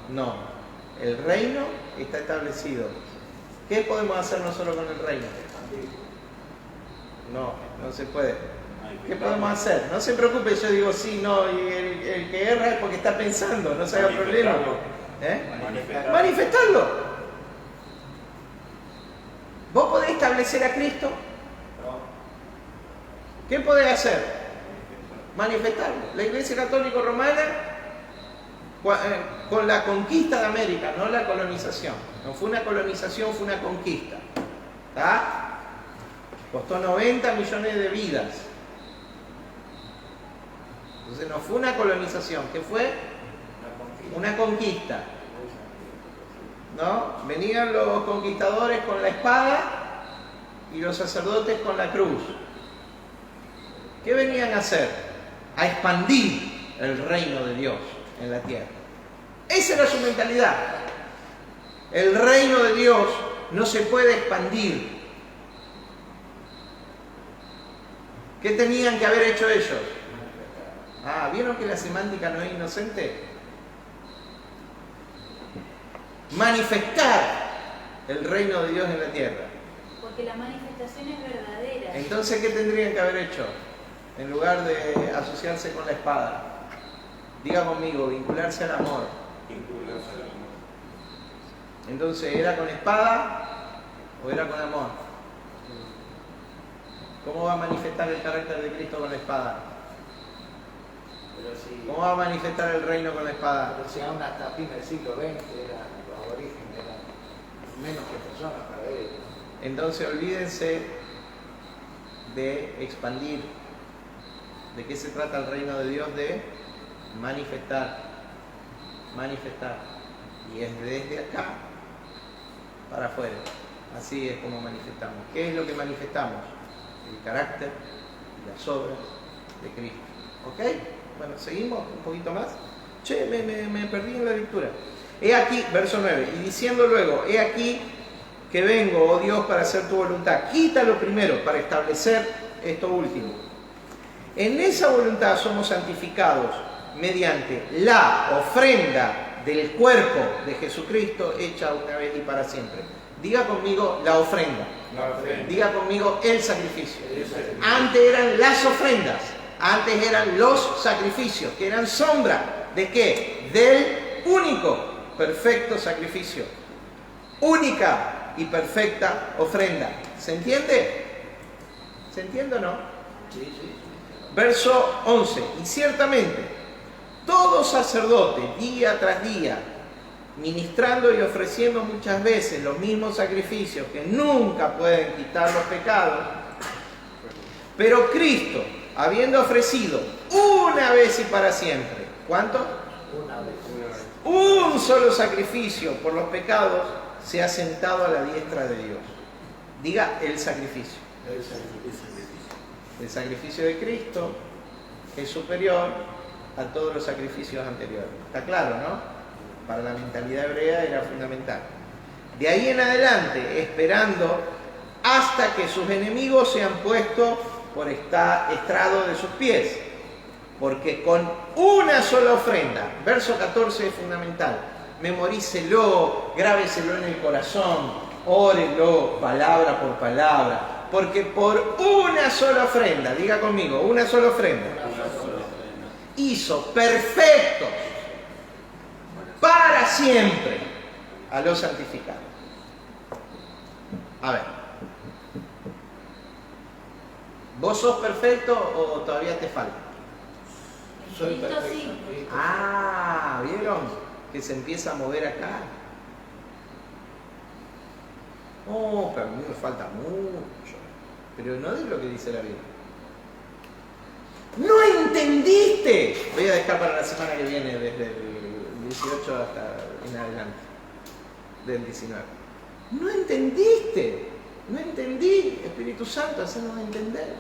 S1: No. El reino está establecido. ¿Qué podemos hacer nosotros con el reino? No se puede. ¿Qué podemos hacer? No se preocupe, yo digo sí, no, y el que erra es porque está pensando, no se haga problema. Manifestarlo. ¿Vos podés establecer a Cristo? ¿Qué podés hacer? Manifestarlo. La Iglesia Católica Romana, con la conquista de América, no la colonización. No fue una colonización, fue una conquista. ¿Está? Costó 90 millones de vidas. Entonces no fue una colonización, ¿qué fue? Una conquista. ¿No? Venían los conquistadores con la espada y los sacerdotes con la cruz. ¿Qué venían a hacer? A expandir el reino de Dios en la tierra. Esa era su mentalidad. El reino de Dios no se puede expandir. ¿Qué tenían que haber hecho ellos? ¿Vieron que la semántica no es inocente? Manifestar el reino de Dios en la tierra.
S3: Porque la manifestación es verdadera.
S1: Entonces, ¿qué tendrían que haber hecho? En lugar de asociarse con la espada. Diga conmigo, vincularse al amor. Entonces, ¿era con espada o era con amor? ¿Cómo va a manifestar el carácter de Cristo con la espada? ¿Cómo va a manifestar el reino con la espada?
S2: Pero si aún hasta fin del siglo XX los aborígenes eran menos que personas para ellos.
S1: Entonces olvídense de expandir. ¿De qué se trata el reino de Dios? De manifestar. Manifestar. Y es desde acá para afuera. Así es como manifestamos. ¿Qué es lo que manifestamos? El carácter y las obras de Cristo. ¿Ok? Bueno, seguimos un poquito más. Che, me perdí en la lectura. He aquí, verso 9, y diciendo luego, he aquí que vengo, oh Dios, para hacer tu voluntad. Quítalo primero para establecer esto último. En esa voluntad somos santificados mediante la ofrenda del cuerpo de Jesucristo hecha una vez y para siempre. Diga conmigo la ofrenda. Diga conmigo el sacrificio. Antes eran las ofrendas. Antes eran los sacrificios, que eran sombra. ¿De qué? Del único, perfecto sacrificio. Única y perfecta ofrenda. ¿Se entiende? ¿Se entiende o no?
S2: Sí.
S1: Verso 11. Y ciertamente, todo sacerdote, día tras día, ministrando y ofreciendo muchas veces los mismos sacrificios que nunca pueden quitar los pecados, pero Cristo, habiendo ofrecido una vez y para siempre, ¿cuánto?
S2: Una vez.
S1: Un solo sacrificio por los pecados, se ha sentado a la diestra de Dios. Diga el sacrificio. El sacrificio de Cristo es superior a todos los sacrificios anteriores. ¿Está claro, no? Para la mentalidad hebrea era fundamental. De ahí en adelante, esperando hasta que sus enemigos sean puestos por estrado de sus pies. Porque con una sola ofrenda, verso 14 es fundamental, memorícelo, grábeselo en el corazón, órelo palabra por palabra, porque por una sola ofrenda, diga conmigo, una sola ofrenda, hizo perfectos para siempre a los santificados. A ver, ¿vos sos perfecto o todavía te falta?
S2: Soy
S3: Cristo
S2: perfecto.
S3: sí.
S2: Cristo.
S1: Ah, ¿vieron? Que se empieza a mover acá. Oh, pero a mí me falta mucho. Pero no es lo que dice la Biblia. ¡No entendiste! Voy a dejar para la semana que viene, desde el 18 hasta en adelante, del 19. ¡No entendiste! No entendí. Espíritu Santo, hacernos entender.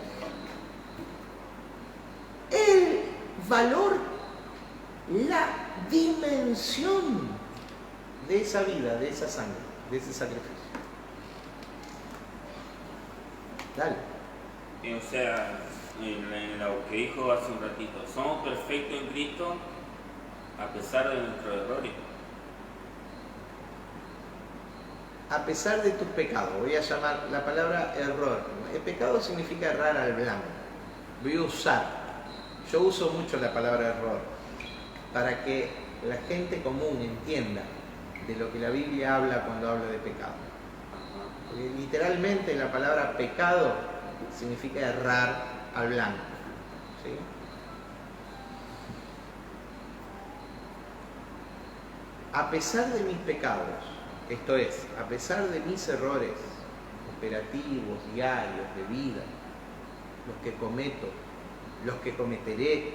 S1: El valor, la dimensión de esa vida, de esa sangre, de ese sacrificio. Dale.
S4: O sea, en lo que dijo hace un ratito, somos perfectos en Cristo a pesar de nuestros errores.
S1: A pesar de tus pecados, voy a llamar la palabra error. El pecado significa errar al blanco. Voy a usar. Yo uso mucho la palabra error para que la gente común entienda de lo que la Biblia habla cuando habla de pecado. Porque literalmente la palabra pecado significa errar al blanco. ¿Sí? A pesar de mis pecados, esto es, a pesar de mis errores operativos, diarios, de vida, los que cometo, los que cometeré,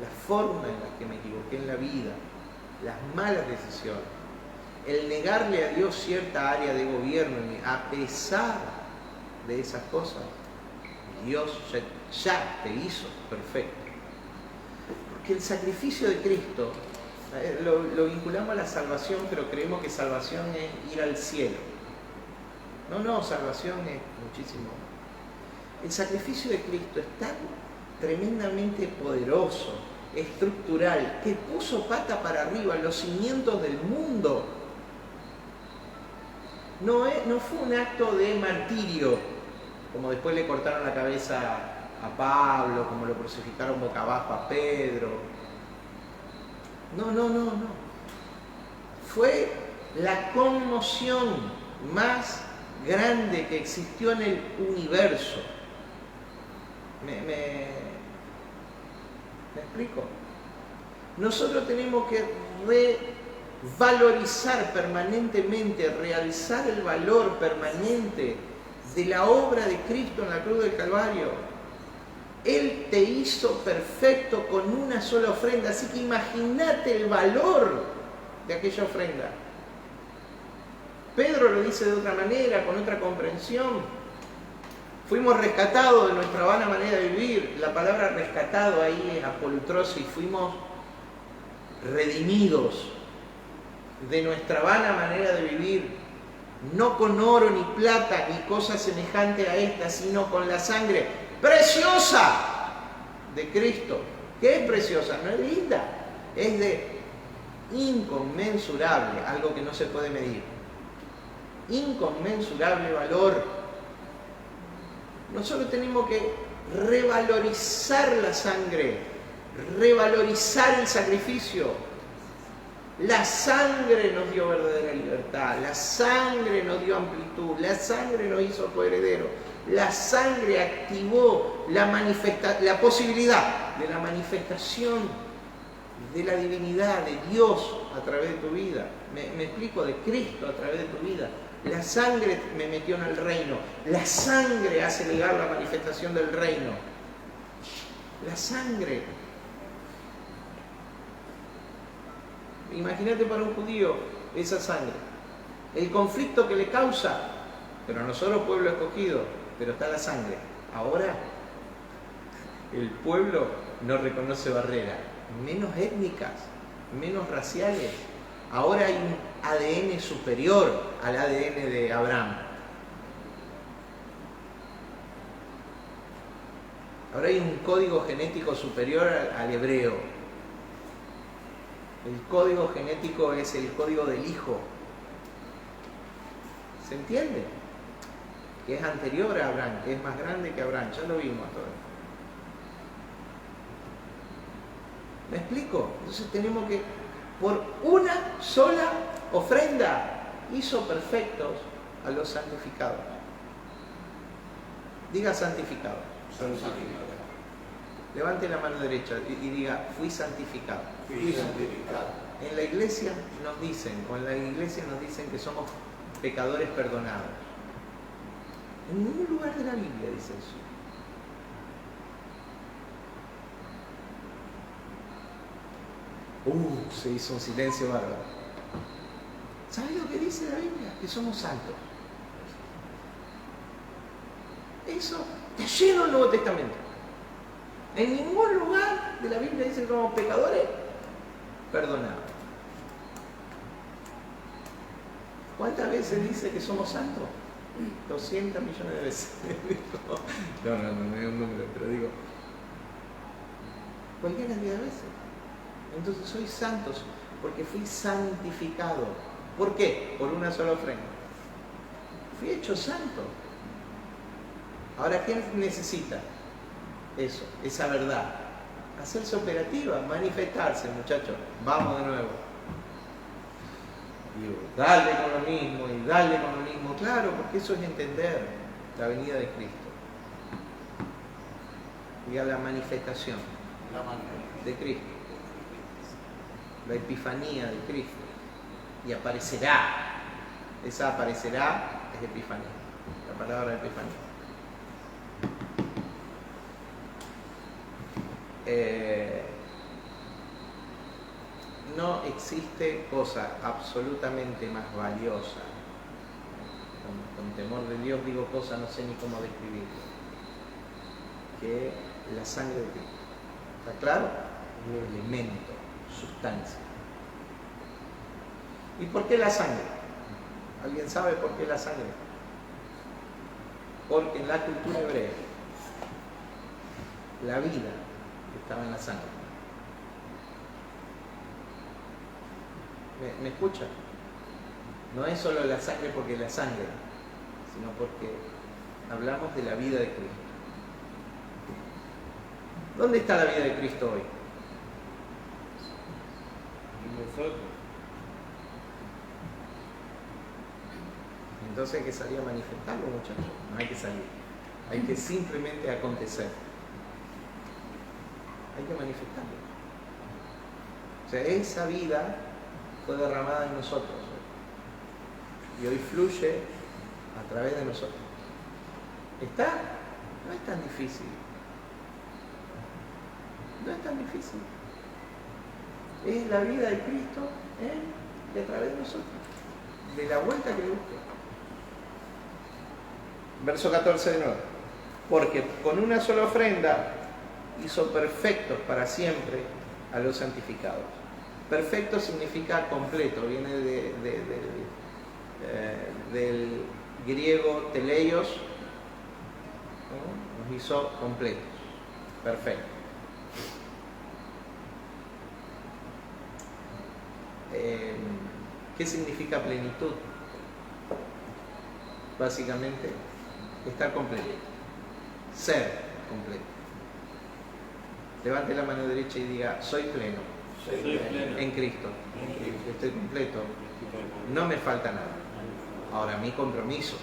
S1: la forma en la que me equivoqué en la vida, las malas decisiones, el negarle a Dios cierta área de gobierno, a pesar de esas cosas, Dios ya te hizo perfecto. Porque el sacrificio de Cristo, lo vinculamos a la salvación, pero creemos que salvación es ir al cielo. No, salvación es muchísimo. El sacrificio de Cristo es tan tremendamente poderoso, estructural, que puso pata para arriba los cimientos del mundo. No fue un acto de martirio, como después le cortaron la cabeza a Pablo, como lo crucificaron boca abajo a Pedro. No. Fue la conmoción más grande que existió en el universo. ¿Me explico? Nosotros tenemos que revalorizar permanentemente, realzar el valor permanente de la obra de Cristo en la cruz del Calvario. Él te hizo perfecto con una sola ofrenda, así que imagínate el valor de aquella ofrenda. Pedro lo dice de otra manera, con otra comprensión. Fuimos rescatados de nuestra vana manera de vivir. La palabra rescatado ahí es apolutrosis. Fuimos redimidos de nuestra vana manera de vivir. No con oro ni plata ni cosa semejante a esta, sino con la sangre preciosa de Cristo. ¿Qué es preciosa? No es linda. Es de inconmensurable, algo que no se puede medir. Inconmensurable valor. Nosotros tenemos que revalorizar la sangre, revalorizar el sacrificio. La sangre nos dio verdadera libertad, la sangre nos dio amplitud, la sangre nos hizo coherederos. La sangre activó la posibilidad de la manifestación de la divinidad, de Dios a través de tu vida. Me explico, de Cristo a través de tu vida. La sangre me metió en el reino. La sangre hace llegar la manifestación del reino. La sangre. Imagínate para un judío esa sangre. El conflicto que le causa, pero nosotros pueblo escogido, pero está la sangre. Ahora el pueblo no reconoce barreras, menos étnicas, menos raciales. Ahora hay un ADN superior al ADN de Abraham. Ahora hay un código genético superior al hebreo. El código genético es el código del hijo. ¿Se entiende? Que es anterior a Abraham, que es más grande que Abraham. Ya lo vimos todo. ¿Me explico? Entonces tenemos que, por una sola ofrenda, hizo perfectos a los santificados. Diga santificado.
S2: Santificado.
S1: Levante la mano derecha y diga, fui santificado.
S2: Fui santificado.
S1: En la iglesia nos dicen, que somos pecadores perdonados. En ningún lugar de la Biblia dice eso. Se hizo un silencio bárbaro. ¿Sabes lo que dice la Biblia? Que somos santos. Eso está lleno el Nuevo Testamento. En ningún lugar de la Biblia dice que somos pecadores perdonados. ¿Cuántas veces dice que somos santos? 200 millones de veces. No es un número, pero digo, cualquier cantidad de veces. Entonces soy santo porque fui santificado. ¿Por qué? Por una sola ofrenda. Fui hecho santo. Ahora, ¿quién necesita eso? Esa verdad. Hacerse operativa, manifestarse, muchachos. Vamos de nuevo. Y dale con lo mismo, y dale con lo mismo. Claro, porque eso es entender la venida de Cristo. Diga la manifestación de Cristo. La epifanía de Cristo. Y aparecerá. Esa aparecerá es epifanía. La palabra epifanía. No existe cosa absolutamente más valiosa. Con temor de Dios digo cosa, no sé ni cómo describirlo, que la sangre de Cristo. ¿Está claro? Elemento, sustancia. ¿Y por qué la sangre? ¿Alguien sabe por qué la sangre? Porque en la cultura hebrea la vida estaba en la sangre. ¿Me escuchan? No es solo la sangre porque la sangre, sino porque hablamos de la vida de Cristo. ¿Dónde está la vida de Cristo hoy?
S4: En nosotros.
S1: Entonces hay que salir a manifestarlo, muchachos. No hay que salir. Hay que simplemente acontecer. Hay que manifestarlo. O sea, esa vida fue derramada en nosotros y hoy fluye a través de nosotros. ¿Está? No es tan difícil. No es tan difícil. Es la vida de Cristo de a través de nosotros. De la vuelta que le busque. Verso 14 de nuevo. Porque con una sola ofrenda hizo perfectos para siempre a los santificados. Perfecto significa completo, viene del griego teleios, ¿no? Nos hizo completos, perfecto. ¿Qué significa plenitud? Básicamente, estar completo, ser completo. Levante la mano derecha y diga, soy pleno. En Cristo. Estoy completo. No me falta nada. Ahora, mi compromiso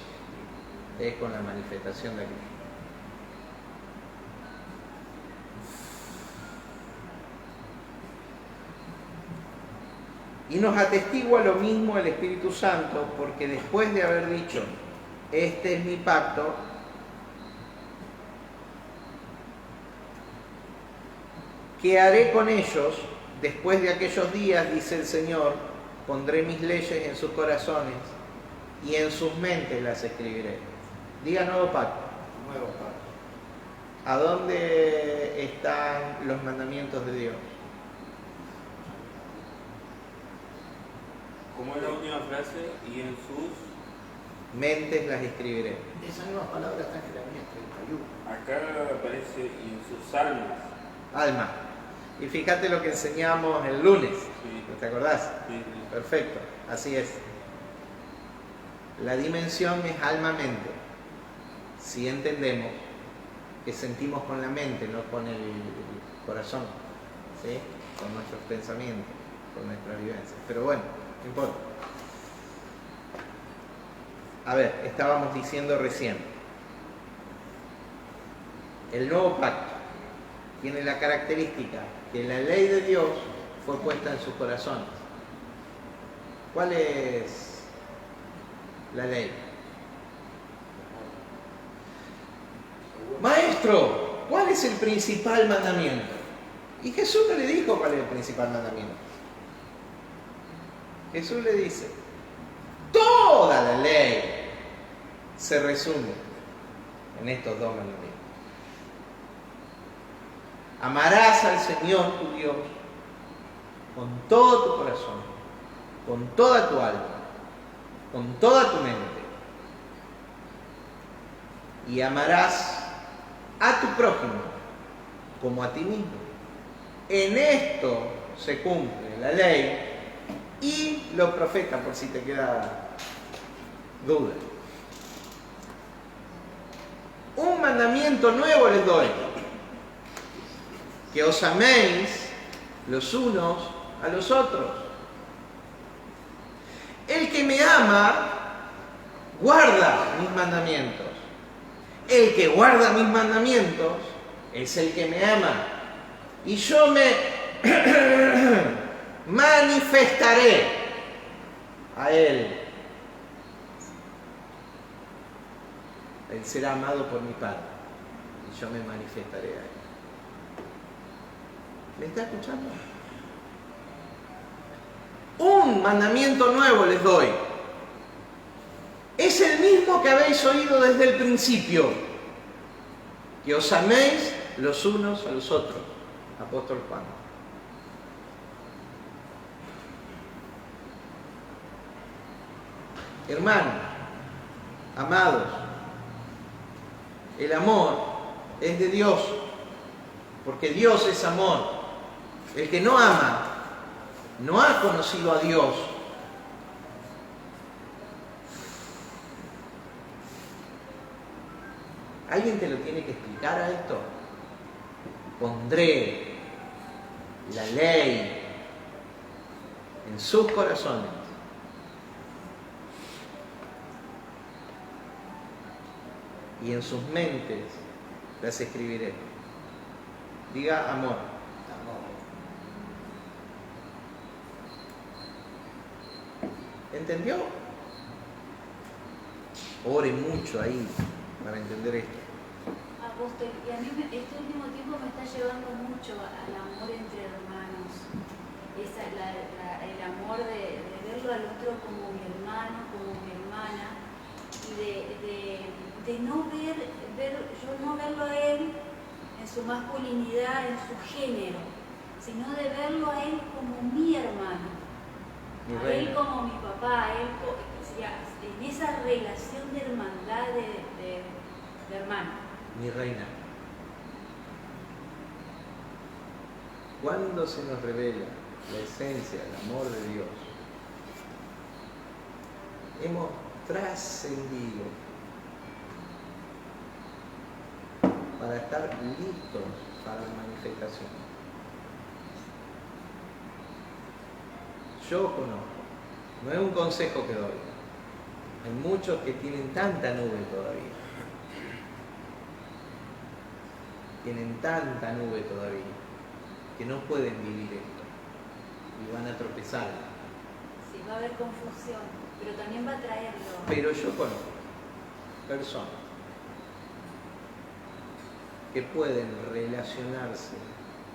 S1: es con la manifestación de Cristo. Y nos atestigua lo mismo el Espíritu Santo, porque después de haber dicho, este es mi pacto, que haré con ellos después de aquellos días, dice el Señor, pondré mis leyes en sus corazones y en sus mentes las escribiré. Diga nuevo pacto.
S2: Nuevo pacto.
S1: ¿A dónde están los mandamientos de Dios?
S4: Como es la última frase, y en sus...
S1: Mentes las escribiré.
S2: Esa misma palabra está en Jeremías 31.
S4: Acá aparece y en sus almas.
S1: Alma. Y fíjate lo que enseñamos el lunes.
S4: Sí.
S1: ¿Te acordás?
S4: Sí, sí.
S1: Perfecto. Así es. La dimensión es alma-mente. Si entendemos que sentimos con la mente, no con el corazón, ¿sí? Con nuestros pensamientos, con nuestras vivencias. Pero bueno, no importa. A ver, estábamos diciendo recién, el nuevo pacto tiene la característica que la ley de Dios fue puesta en sus corazones. ¿Cuál es la ley? Maestro, ¿cuál es el principal mandamiento? Y Jesús no le dijo cuál es el principal mandamiento. Jesús le dice, toda la ley se resume en estos dos mandamientos. Amarás al Señor tu Dios con todo tu corazón, con toda tu alma, con toda tu mente. Y amarás a tu prójimo como a ti mismo. En esto se cumple la ley y los profetas, por si te queda duda. Un mandamiento nuevo les doy: que os améis los unos a los otros. El que me ama, guarda mis mandamientos. El que guarda mis mandamientos es el que me ama. Y yo me manifestaré a él. Él será amado por mi Padre. Y yo me manifestaré a él. ¿Me está escuchando? Un mandamiento nuevo les doy. Es el mismo que habéis oído desde el principio. Que os améis los unos a los otros. Apóstol Juan. Hermanos, amados, el amor es de Dios, porque Dios es amor. El que no ama no ha conocido a Dios. ¿Alguien te lo tiene que explicar a esto? Pondré la ley en sus corazones y en sus mentes las escribiré. Diga amor. ¿Entendió? Ore mucho ahí para entender esto.
S3: Apóstol, y a mí este último tiempo me está llevando mucho al amor entre hermanos. El amor de verlo al otro como mi hermano, como mi hermana, y de no yo no verlo a él en su masculinidad, en su género, sino de verlo a él como mi hermano, a él como mi papá, a él en esa relación de hermandad de hermano.
S1: Mi reina, cuando se nos revela la esencia, el amor de Dios, hemos trascendido para estar listos para la manifestación. Yo conozco, no es un consejo que doy, Hay muchos que tienen tanta nube todavía. Tienen tanta nube todavía que no pueden vivir esto y van a tropezar.
S3: Sí, va a haber confusión, pero también va a traerlo.
S1: Pero yo conozco personas que pueden relacionarse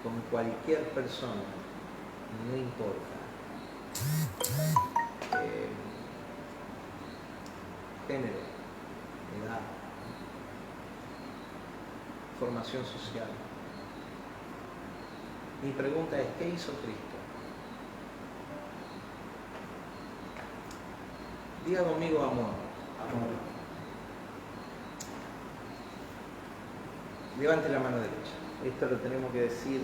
S1: con cualquier persona, no importa género, edad, formación social. Mi pregunta es, ¿qué hizo Cristo? Diga conmigo amor.
S2: Amor.
S1: Levante la mano derecha. Esto lo tenemos que decir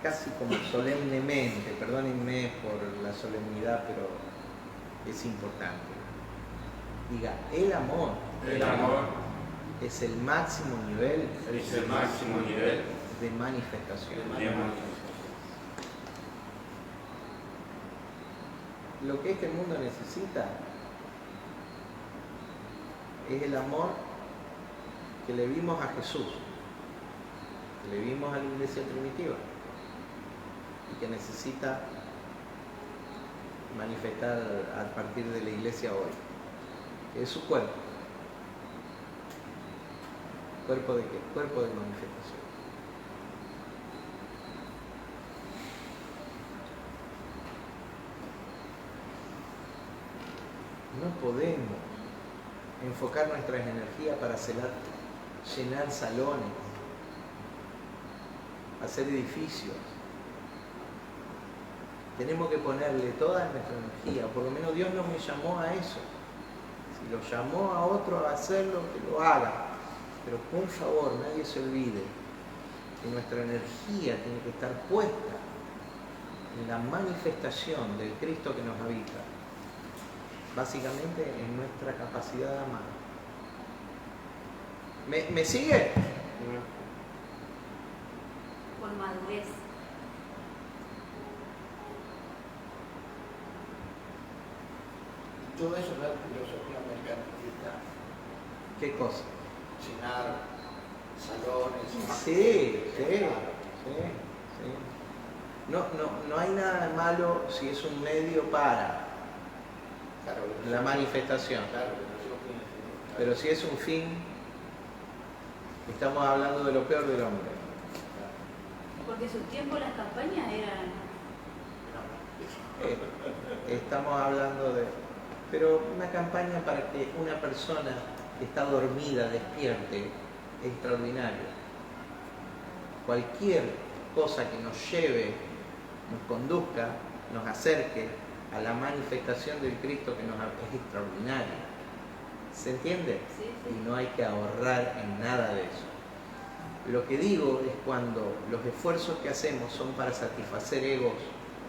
S1: casi como solemnemente. Perdónenme por la solemnidad, pero es importante. Diga, el amor.
S4: El amor
S1: Es el máximo nivel
S4: es el máximo nivel
S1: de manifestación.
S4: de manifestación.
S1: Lo que este mundo necesita es el amor que le vimos a Jesús, que le vimos a la iglesia primitiva y que necesita manifestar a partir de la iglesia hoy, que es su cuerpo. ¿Cuerpo de qué? Cuerpo de manifestación. No podemos enfocar nuestras energías para llenar salones, hacer edificios. Tenemos que ponerle toda nuestra energía, por lo menos Dios no me llamó a eso. Si lo llamó a otro a hacerlo, que lo haga. Pero por favor, nadie se olvide que nuestra energía tiene que estar puesta en la manifestación del Cristo que nos habita. Básicamente en nuestra capacidad de amar. ¿Me sigue?
S3: Con madurez.
S2: Todo eso es la filosofía mercantilista.
S1: ¿Qué cosa?
S2: Llenar salones.
S1: Sí. No hay nada malo si es un medio para
S2: Claro,
S1: la manifestación.
S2: Claro, pero
S1: Pero si es un fin, estamos hablando de lo peor del hombre.
S3: Porque en su tiempo las campañas eran.
S1: Estamos hablando de... Pero una campaña para que una persona que está dormida despierte es extraordinario. Cualquier cosa que nos lleve, nos conduzca, nos acerque a la manifestación del Cristo que es extraordinaria. ¿Se entiende?
S3: Sí.
S1: Y no hay que ahorrar en nada de eso. Lo que digo es cuando los esfuerzos que hacemos son para satisfacer egos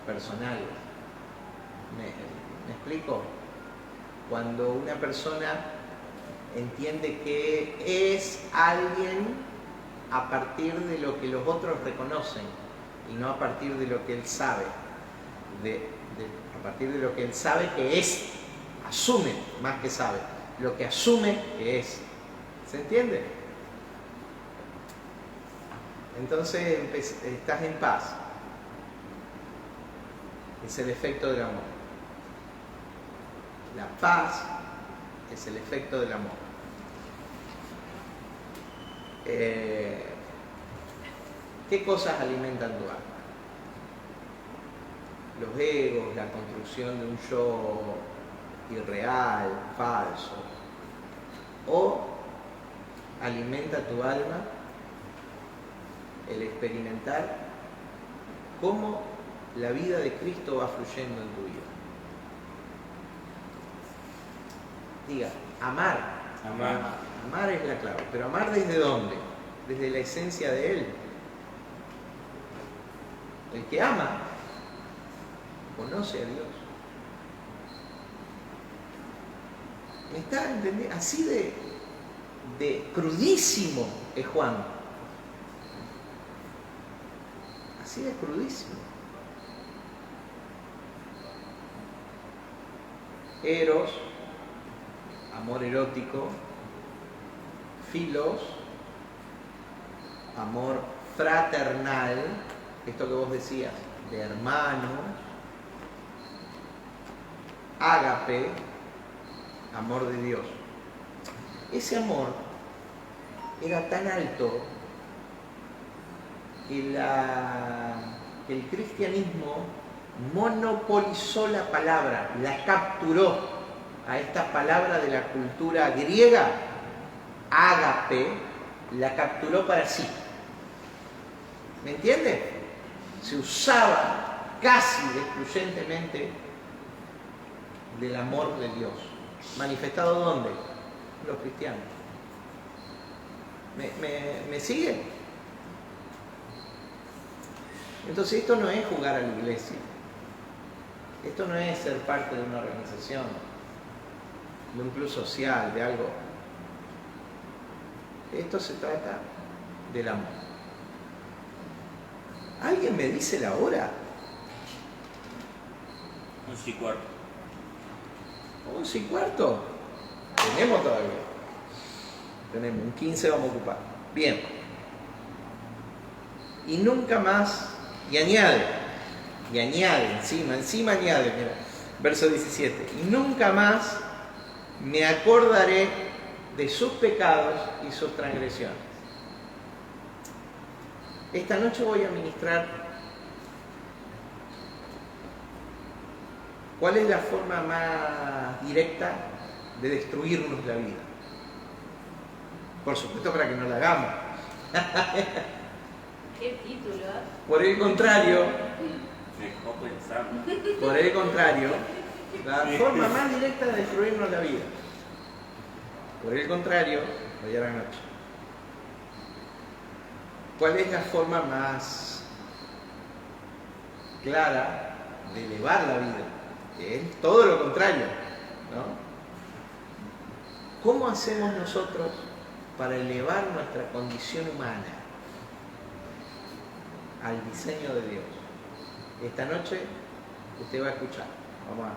S1: personales. ¿Me explico? Cuando una persona entiende que es alguien a partir de lo que los otros reconocen y no a partir de lo que él sabe, a partir de lo que él sabe que es, asume más que sabe, lo que asume que es. ¿Se entiende? Entonces estás en paz. Es el efecto del amor. La paz es el efecto del amor. ¿Qué cosas alimentan tu alma? Los egos, la construcción de un yo irreal, falso. O alimenta tu alma el experimentar cómo la vida de Cristo va fluyendo en tu vida. Diga, amar.
S4: Amar.
S1: Amar es la clave. Pero amar ¿desde dónde? Desde la esencia de Él. El que ama conoce a Dios. ¿Me está entendiendo? Así de crudísimo es Juan. Así de crudísimo. Eros amor erótico, filos, amor fraternal, esto que vos decías, de hermanos, ágape, amor de Dios. Ese amor era tan alto que el cristianismo monopolizó la palabra, la capturó a esta palabra de la cultura griega, ágape, la capturó para sí. ¿Me entiendes? Se usaba casi excluyentemente del amor de Dios. ¿Manifestado dónde? Los cristianos. ¿Me sigue? Entonces esto no es jugar a la iglesia. Esto no es ser parte de una organización, de un club social, de algo. Esto se trata del amor. ¿Alguien me dice la hora?
S4: 11:15.
S1: 11:15. Tenemos todavía. Tenemos un 15 vamos a ocupar. Bien. Y nunca más, y añade, encima añade, mira, verso 17. Y nunca más me acordaré de sus pecados y sus transgresiones. Esta noche voy a ministrar cuál es la forma más directa de destruirnos la vida. Por supuesto, para que no la hagamos.
S3: ¿Qué título?
S1: Por el contrario,
S4: Me dejó pensando.
S1: la forma más directa de destruirnos la vida. Por el contrario, hoy a la noche. ¿Cuál es la forma más clara de elevar la vida? Que es todo lo contrario, ¿no? ¿Cómo hacemos nosotros para elevar nuestra condición humana al diseño de Dios? Esta noche usted va a escuchar. Vamos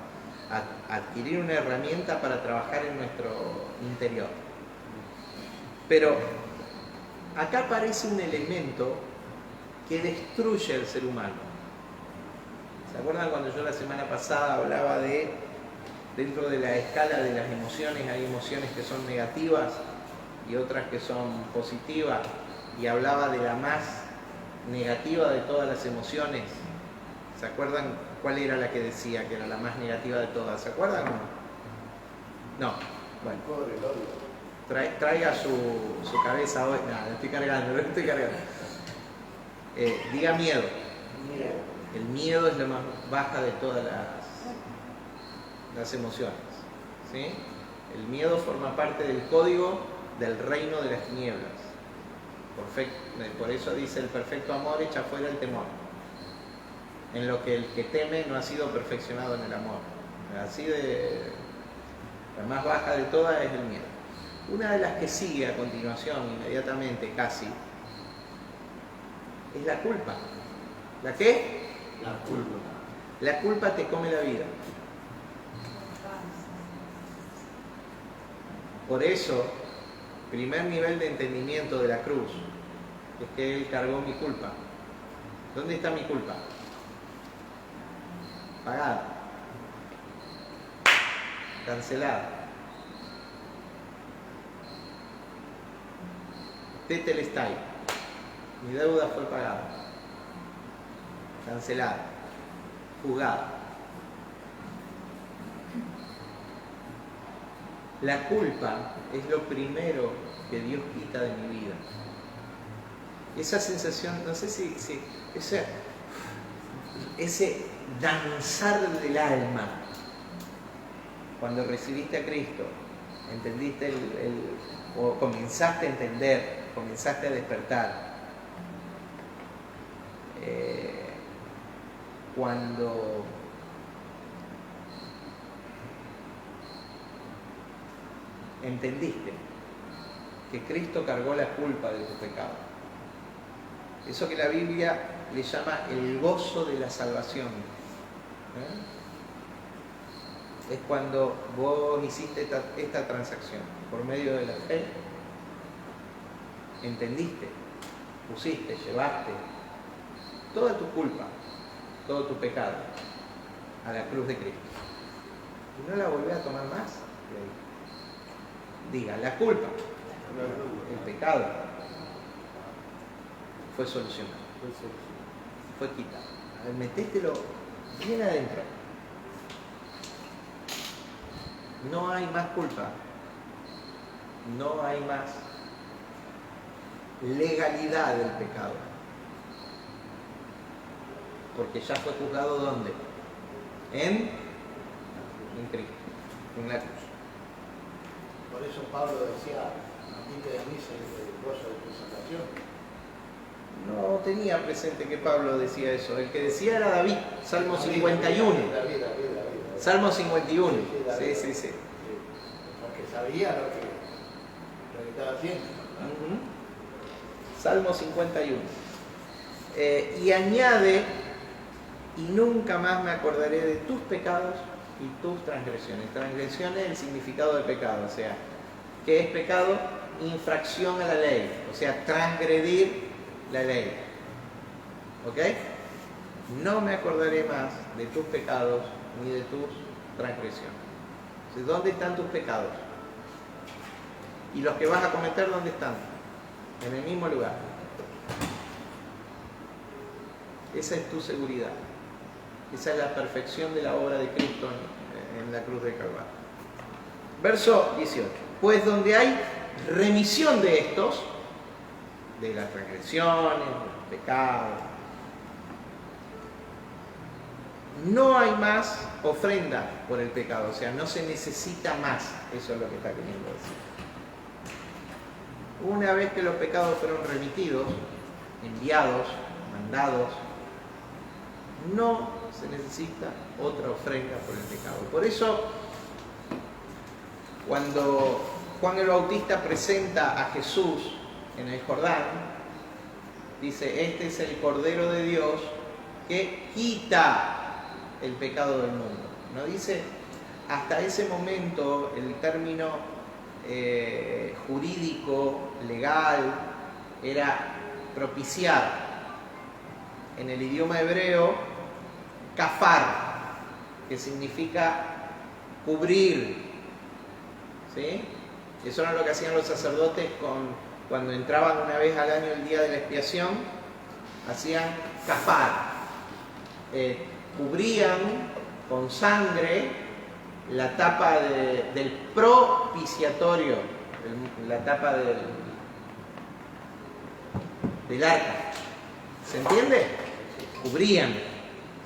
S1: a adquirir una herramienta para trabajar en nuestro interior. Pero acá aparece un elemento que destruye al ser humano. ¿Se acuerdan cuando yo la semana pasada hablaba de, dentro de la escala de las emociones, hay emociones que son negativas y otras que son positivas? Y hablaba de la más negativa de todas las emociones. ¿Se acuerdan cuál era la que decía que era la más negativa de todas? ¿Se acuerdan o no? No. Bueno.
S2: Pobre el odio.
S1: Traiga su cabeza hoy. No, lo estoy cargando. Diga miedo. El miedo es la más baja de todas las emociones. ¿Sí? El miedo forma parte del código del reino de las tinieblas. Por eso dice: el perfecto amor echa fuera el temor. En lo que el que teme no ha sido perfeccionado en el amor. Así de la más baja de todas es el miedo. Una de las que sigue a continuación, inmediatamente casi, es la culpa. ¿La qué?
S2: La culpa.
S1: La culpa te come la vida. Por eso, primer nivel de entendimiento de la cruz es que Él cargó mi culpa. ¿Dónde está mi culpa? Pagada. Cancelada. Tetelestai. Mi deuda fue pagada. Cancelada. Juzgada. La culpa es lo primero que Dios quita de mi vida. Esa sensación, no sé si ese danzar del alma, cuando recibiste a Cristo, entendiste o comenzaste a entender, comenzaste a despertar. Cuando entendiste que Cristo cargó la culpa de tu pecado. Eso que la Biblia le llama el gozo de la salvación. es cuando vos hiciste esta transacción por medio de la fe, entendiste, pusiste, llevaste toda tu culpa, todo tu pecado a la cruz de Cristo. Y no la volvés a tomar más. Diga, la culpa, el pecado, fue solucionado, fue quitado. A ver, metételo bien adentro. No hay más culpa, no hay más legalidad del pecado, porque ya fue juzgado ¿dónde? En Cristo, en la cruz.
S2: Por eso Pablo decía, admite de mí el gozo de tu salvación.
S1: No tenía presente que Pablo decía eso. El que decía era David, Salmo 51.
S2: David.
S1: Salmo 51.
S2: Sí.
S1: Sí.
S2: Porque sabía lo que estaba haciendo.
S1: Salmo 51. Y añade, y nunca más me acordaré de tus pecados y tus transgresiones. Transgresiones, el significado de pecado, o sea, ¿qué es pecado? Infracción a la ley, o sea, transgredir la ley. ¿Ok? No me acordaré más de tus pecados ni de tus transgresiones. Entonces, ¿dónde están tus pecados? Y los que vas a cometer, ¿dónde están? En el mismo lugar. Esa es tu seguridad. Esa es la perfección de la obra de Cristo en la cruz del Calvario. Verso 18. Pues donde hay remisión de estos, de las transgresiones, de los pecados, no hay más ofrenda por el pecado, o sea, no se necesita más. Eso es lo que está queriendo decir. Una vez que los pecados fueron remitidos, enviados, mandados, no se necesita otra ofrenda por el pecado. Por eso, cuando Juan el Bautista presenta a Jesús en el Jordán, dice, este es el Cordero de Dios que quita el pecado del mundo. No dice, hasta ese momento el término jurídico, legal, era propiciar. En el idioma hebreo, kafar, que significa cubrir. ¿Sí? Eso era lo que hacían los sacerdotes cuando entraban una vez al año el día de la expiación, hacían kafar. Cubrían con sangre la tapa del propiciatorio, la tapa del arca. ¿Se entiende? Cubrían.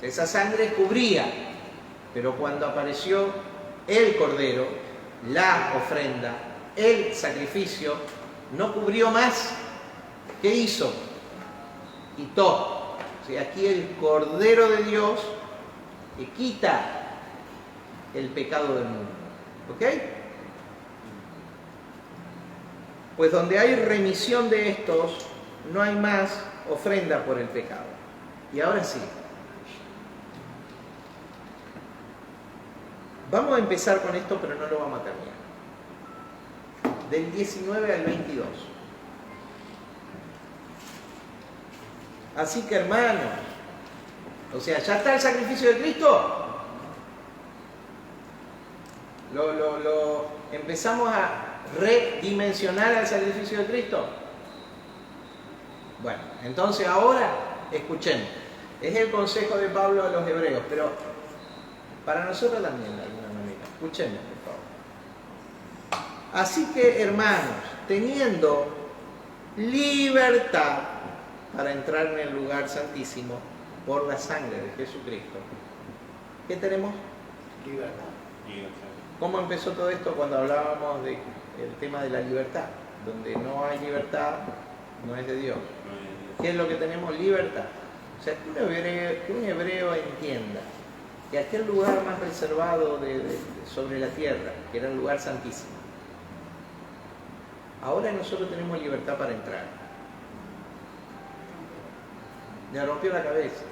S1: Esa sangre cubría. Pero cuando apareció el Cordero, la ofrenda, el sacrificio, no cubrió más. ¿Qué hizo? Quitó. O sea, aquí el Cordero de Dios que quita el pecado del mundo. ¿Ok? Pues donde hay remisión de estos, no hay más ofrenda por el pecado. Y ahora sí. Vamos a empezar con esto, pero no lo vamos a terminar. Del 19 al 22. Así que, hermanos, o sea, ¿ya está el sacrificio de Cristo? Lo empezamos a redimensionar al sacrificio de Cristo. Bueno, entonces ahora escuchemos. Es el consejo de Pablo a los hebreos, pero para nosotros también de alguna manera. Escuchemos, por favor. Así que, hermanos, teniendo libertad para entrar en el lugar santísimo por la sangre de Jesucristo, ¿qué tenemos?
S2: Libertad.
S1: ¿Cómo empezó todo esto cuando hablábamos del tema de la libertad? Donde no hay libertad, no es de Dios. ¿Qué es lo que tenemos? Libertad. O sea, que un hebreo entienda que aquel lugar más reservado sobre la tierra, que era el lugar santísimo, ahora nosotros tenemos libertad para entrar. Le rompió la cabeza,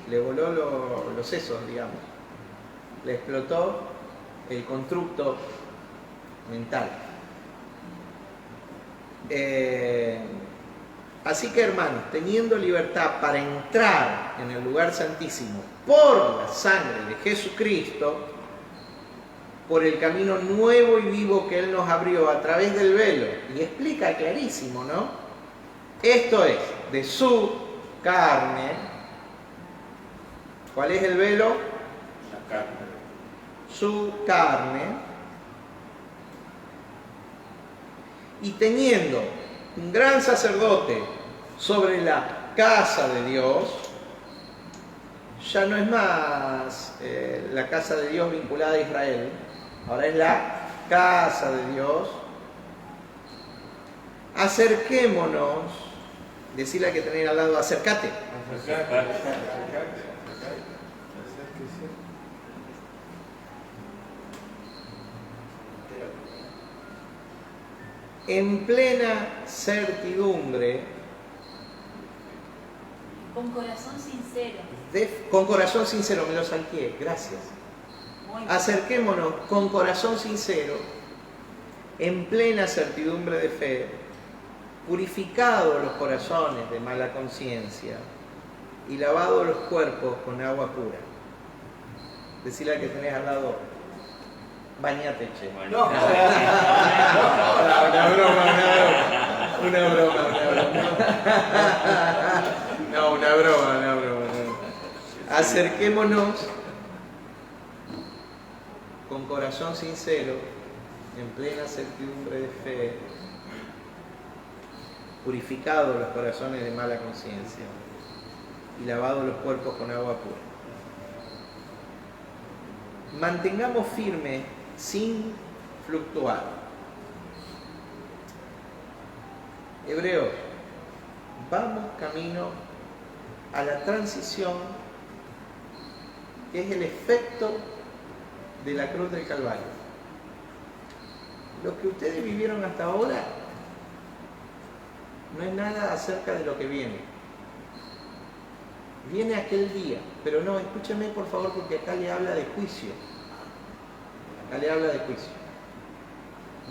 S1: le voló los sesos, digamos, le explotó el constructo mental. Así que, hermanos, teniendo libertad para entrar en el lugar santísimo por la sangre de Jesucristo, por el camino nuevo y vivo que Él nos abrió a través del velo, y explica clarísimo, ¿no? Esto es, de su carne. ¿Cuál es el velo?
S4: La carne.
S1: Su carne. Y teniendo un gran sacerdote sobre la casa de Dios, ya no es más la casa de Dios vinculada a Israel, ahora es la casa de Dios. Acerquémonos, decirle a que tenéis al lado, acércate. En plena certidumbre,
S3: Con corazón sincero.
S1: con corazón sincero, me lo salteé, gracias.
S3: Muy bien.
S1: Acerquémonos con corazón sincero, en plena certidumbre de fe, purificados los corazones de mala conciencia y lavados los cuerpos con agua pura. Decirle al que tenés al lado, bañate, che.
S2: No.
S1: Una broma. No, una broma. Acerquémonos con corazón sincero, en plena certidumbre de fe, purificados los corazones de mala conciencia y lavados los cuerpos con agua pura. Mantengamos firme sin fluctuar. Hebreos, vamos camino a la transición, que es el efecto de la cruz del Calvario. Lo que ustedes vivieron hasta ahora no es nada acerca de lo que viene. Viene aquel día, pero no, escúcheme por favor, porque acá le habla de juicio. Acá le habla de juicio.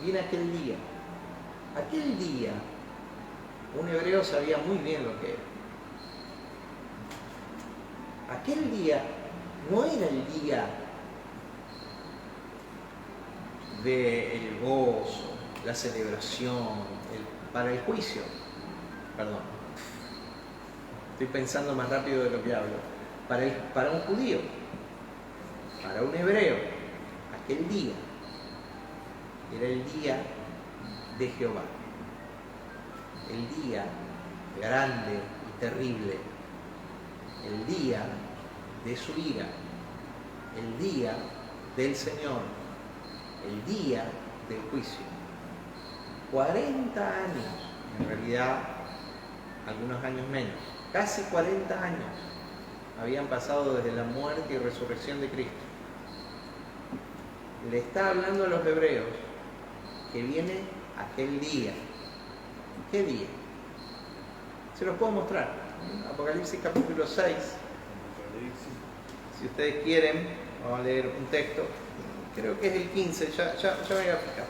S1: Viene aquel día. Aquel día, un hebreo sabía muy bien lo que era. Aquel día no era el día del gozo, la celebración, para el juicio. Perdón. Estoy pensando más rápido de lo que hablo. Para un judío, para un hebreo, aquel día era el día de Jehová. El día grande y terrible. El día de su ira. El día del Señor. El día del juicio. 40 años, en realidad, algunos años menos. Casi 40 años habían pasado desde la muerte y resurrección de Cristo. Le está hablando a los hebreos que viene aquel día. ¿Qué día? Se los puedo mostrar. Apocalipsis capítulo 6. Si ustedes quieren, vamos a leer un texto. Creo que es el 15, ya me voy a fijar.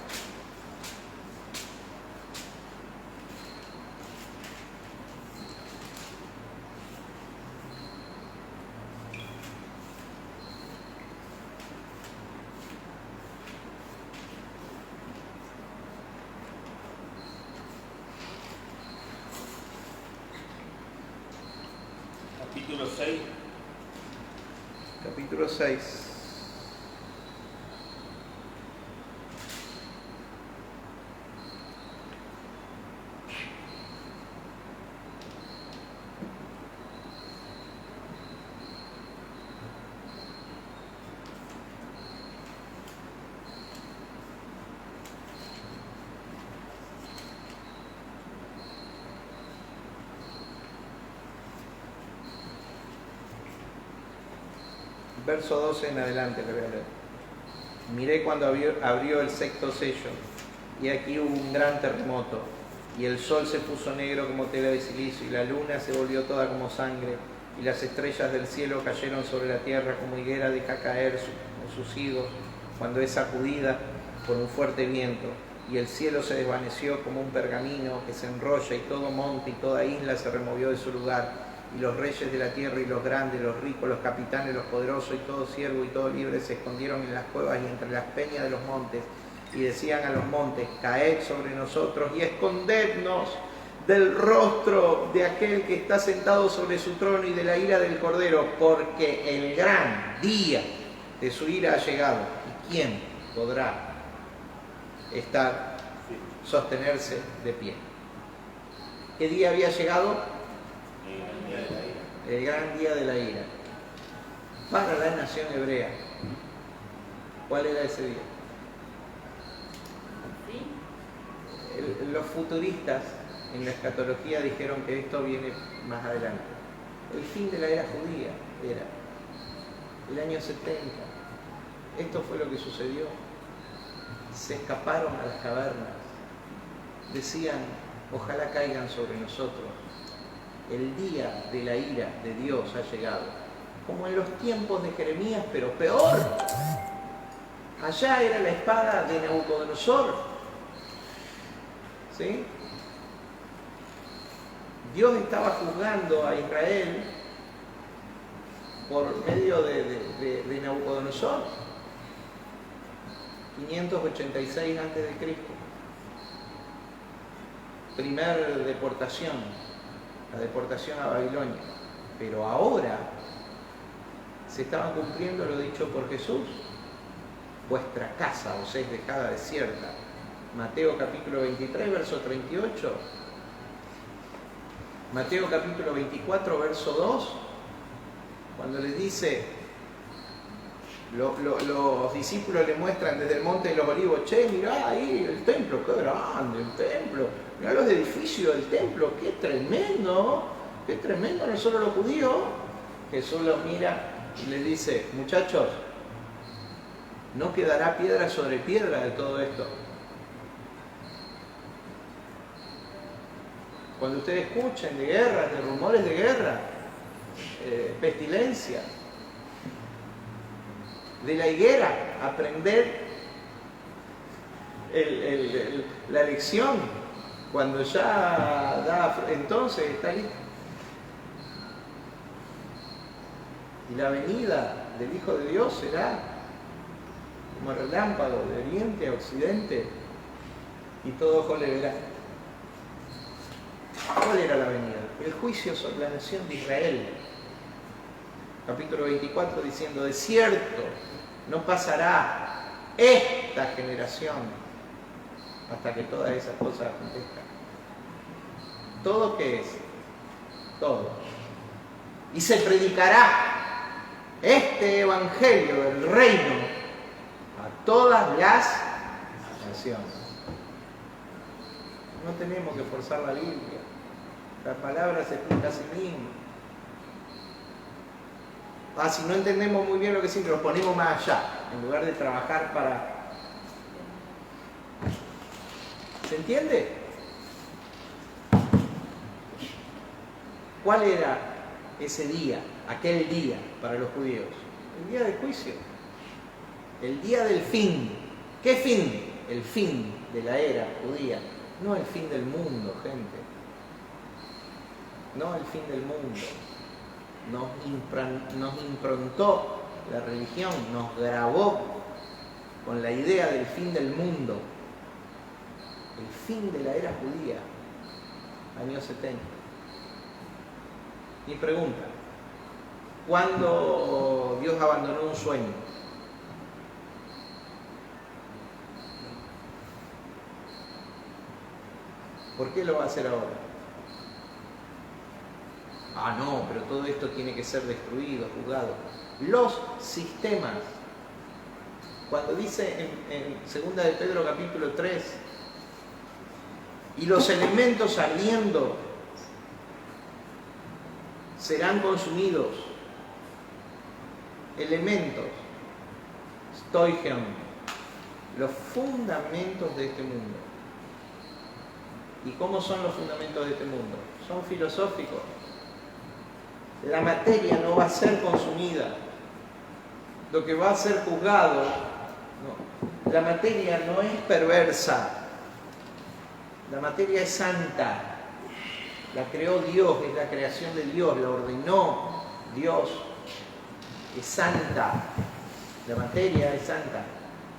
S4: Capítulo 6.
S1: Capítulo 6. Verso 12 en adelante le voy a leer. Miré cuando abrió el sexto sello, y aquí hubo un gran terremoto, y el sol se puso negro como tela de silicio, y la luna se volvió toda como sangre, y las estrellas del cielo cayeron sobre la tierra como higuera deja caer sus higos, cuando es sacudida por un fuerte viento, y el cielo se desvaneció como un pergamino que se enrolla, y todo monte y toda isla se removió de su lugar, y los reyes de la tierra y los grandes, los ricos, los capitanes, los poderosos y todo siervo y todo libre se escondieron en las cuevas y entre las peñas de los montes, y decían a los montes: caed sobre nosotros y escondednos del rostro de aquel que está sentado sobre su trono y de la ira del Cordero, porque el gran día de su ira ha llegado. ¿Y quién podrá sostenerse de pie? ¿Qué día había llegado? El gran día de la ira para la nación hebrea. ¿Cuál era ese día? Los futuristas en la escatología dijeron que esto viene más adelante. El fin de la era judía era el año 70. Esto fue lo que sucedió. Se escaparon a las cavernas. Decían: ojalá caigan sobre nosotros. El día de la ira de Dios ha llegado. Como en los tiempos de Jeremías, pero peor. Allá era la espada de Nabucodonosor. ¿Sí? Dios estaba juzgando a Israel por medio de Nabucodonosor. 586 a.C. Primer deportación, la deportación a Babilonia. Pero ahora se estaba cumpliendo lo dicho por Jesús: vuestra casa os es dejada desierta. Mateo capítulo 23, verso 38. Mateo capítulo 24, verso 2, cuando les dice, los discípulos le muestran desde el monte de los olivos: che, mirá ahí el templo, qué grande el templo, mirá los edificios del templo, qué tremendo, no solo los judíos. Jesús los mira y les dice: muchachos, no quedará piedra sobre piedra de todo esto. Cuando ustedes escuchen de guerras, de rumores de guerra, pestilencia, de la higuera, aprender la lección cuando ya da, entonces está listo. Y la venida del Hijo de Dios será como el relámpago de oriente a occidente, y todo ojo le verá. ¿Cuál era la venida? El juicio sobre la nación de Israel. Capítulo 24 diciendo: de cierto, no pasará esta generación hasta que todas esas cosas acontezcan. ¿Todo qué es? Todo. Y se predicará este evangelio del reino a todas las naciones. No tenemos que forzar la Biblia. La palabra se explica a sí misma. Si no entendemos muy bien lo que siempre lo ponemos más allá, en lugar de trabajar para... ¿Se entiende? ¿Cuál era ese día, aquel día para los judíos? El día del juicio. El día del fin. ¿Qué fin? El fin de la era judía. No el fin del mundo, gente. No el fin del mundo. Nos improntó la religión, nos grabó con la idea del fin del mundo. El fin de la era judía, años 70. Mi pregunta: ¿cuándo Dios abandonó un sueño? ¿Por qué lo va a hacer ahora? No, pero todo esto tiene que ser destruido, juzgado. Los sistemas. Cuando dice en 2 de Pedro capítulo 3, y los elementos ardiendo serán consumidos. Elementos, stoichon, los fundamentos de este mundo. ¿Y cómo son los fundamentos de este mundo? Son filosóficos. La materia no va a ser consumida. Lo que va a ser juzgado La materia no es perversa, la materia es santa. La creó Dios, es la creación de Dios, la ordenó Dios. Es santa, la materia es santa.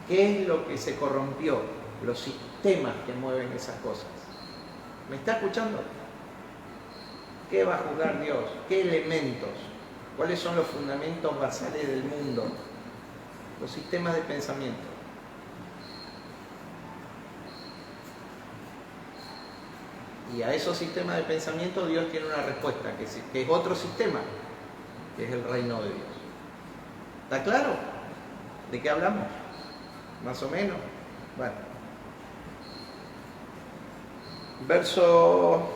S1: ¿Qué es lo que se corrompió? Los sistemas que mueven esas cosas. ¿Me está escuchando? ¿Qué va a juzgar Dios? ¿Qué elementos? ¿Cuáles son los fundamentos basales del mundo? Los sistemas de pensamiento. Y a esos sistemas de pensamiento Dios tiene una respuesta, que es otro sistema, que es el reino de Dios. ¿Está claro? ¿De qué hablamos? Más o menos. Bueno. Verso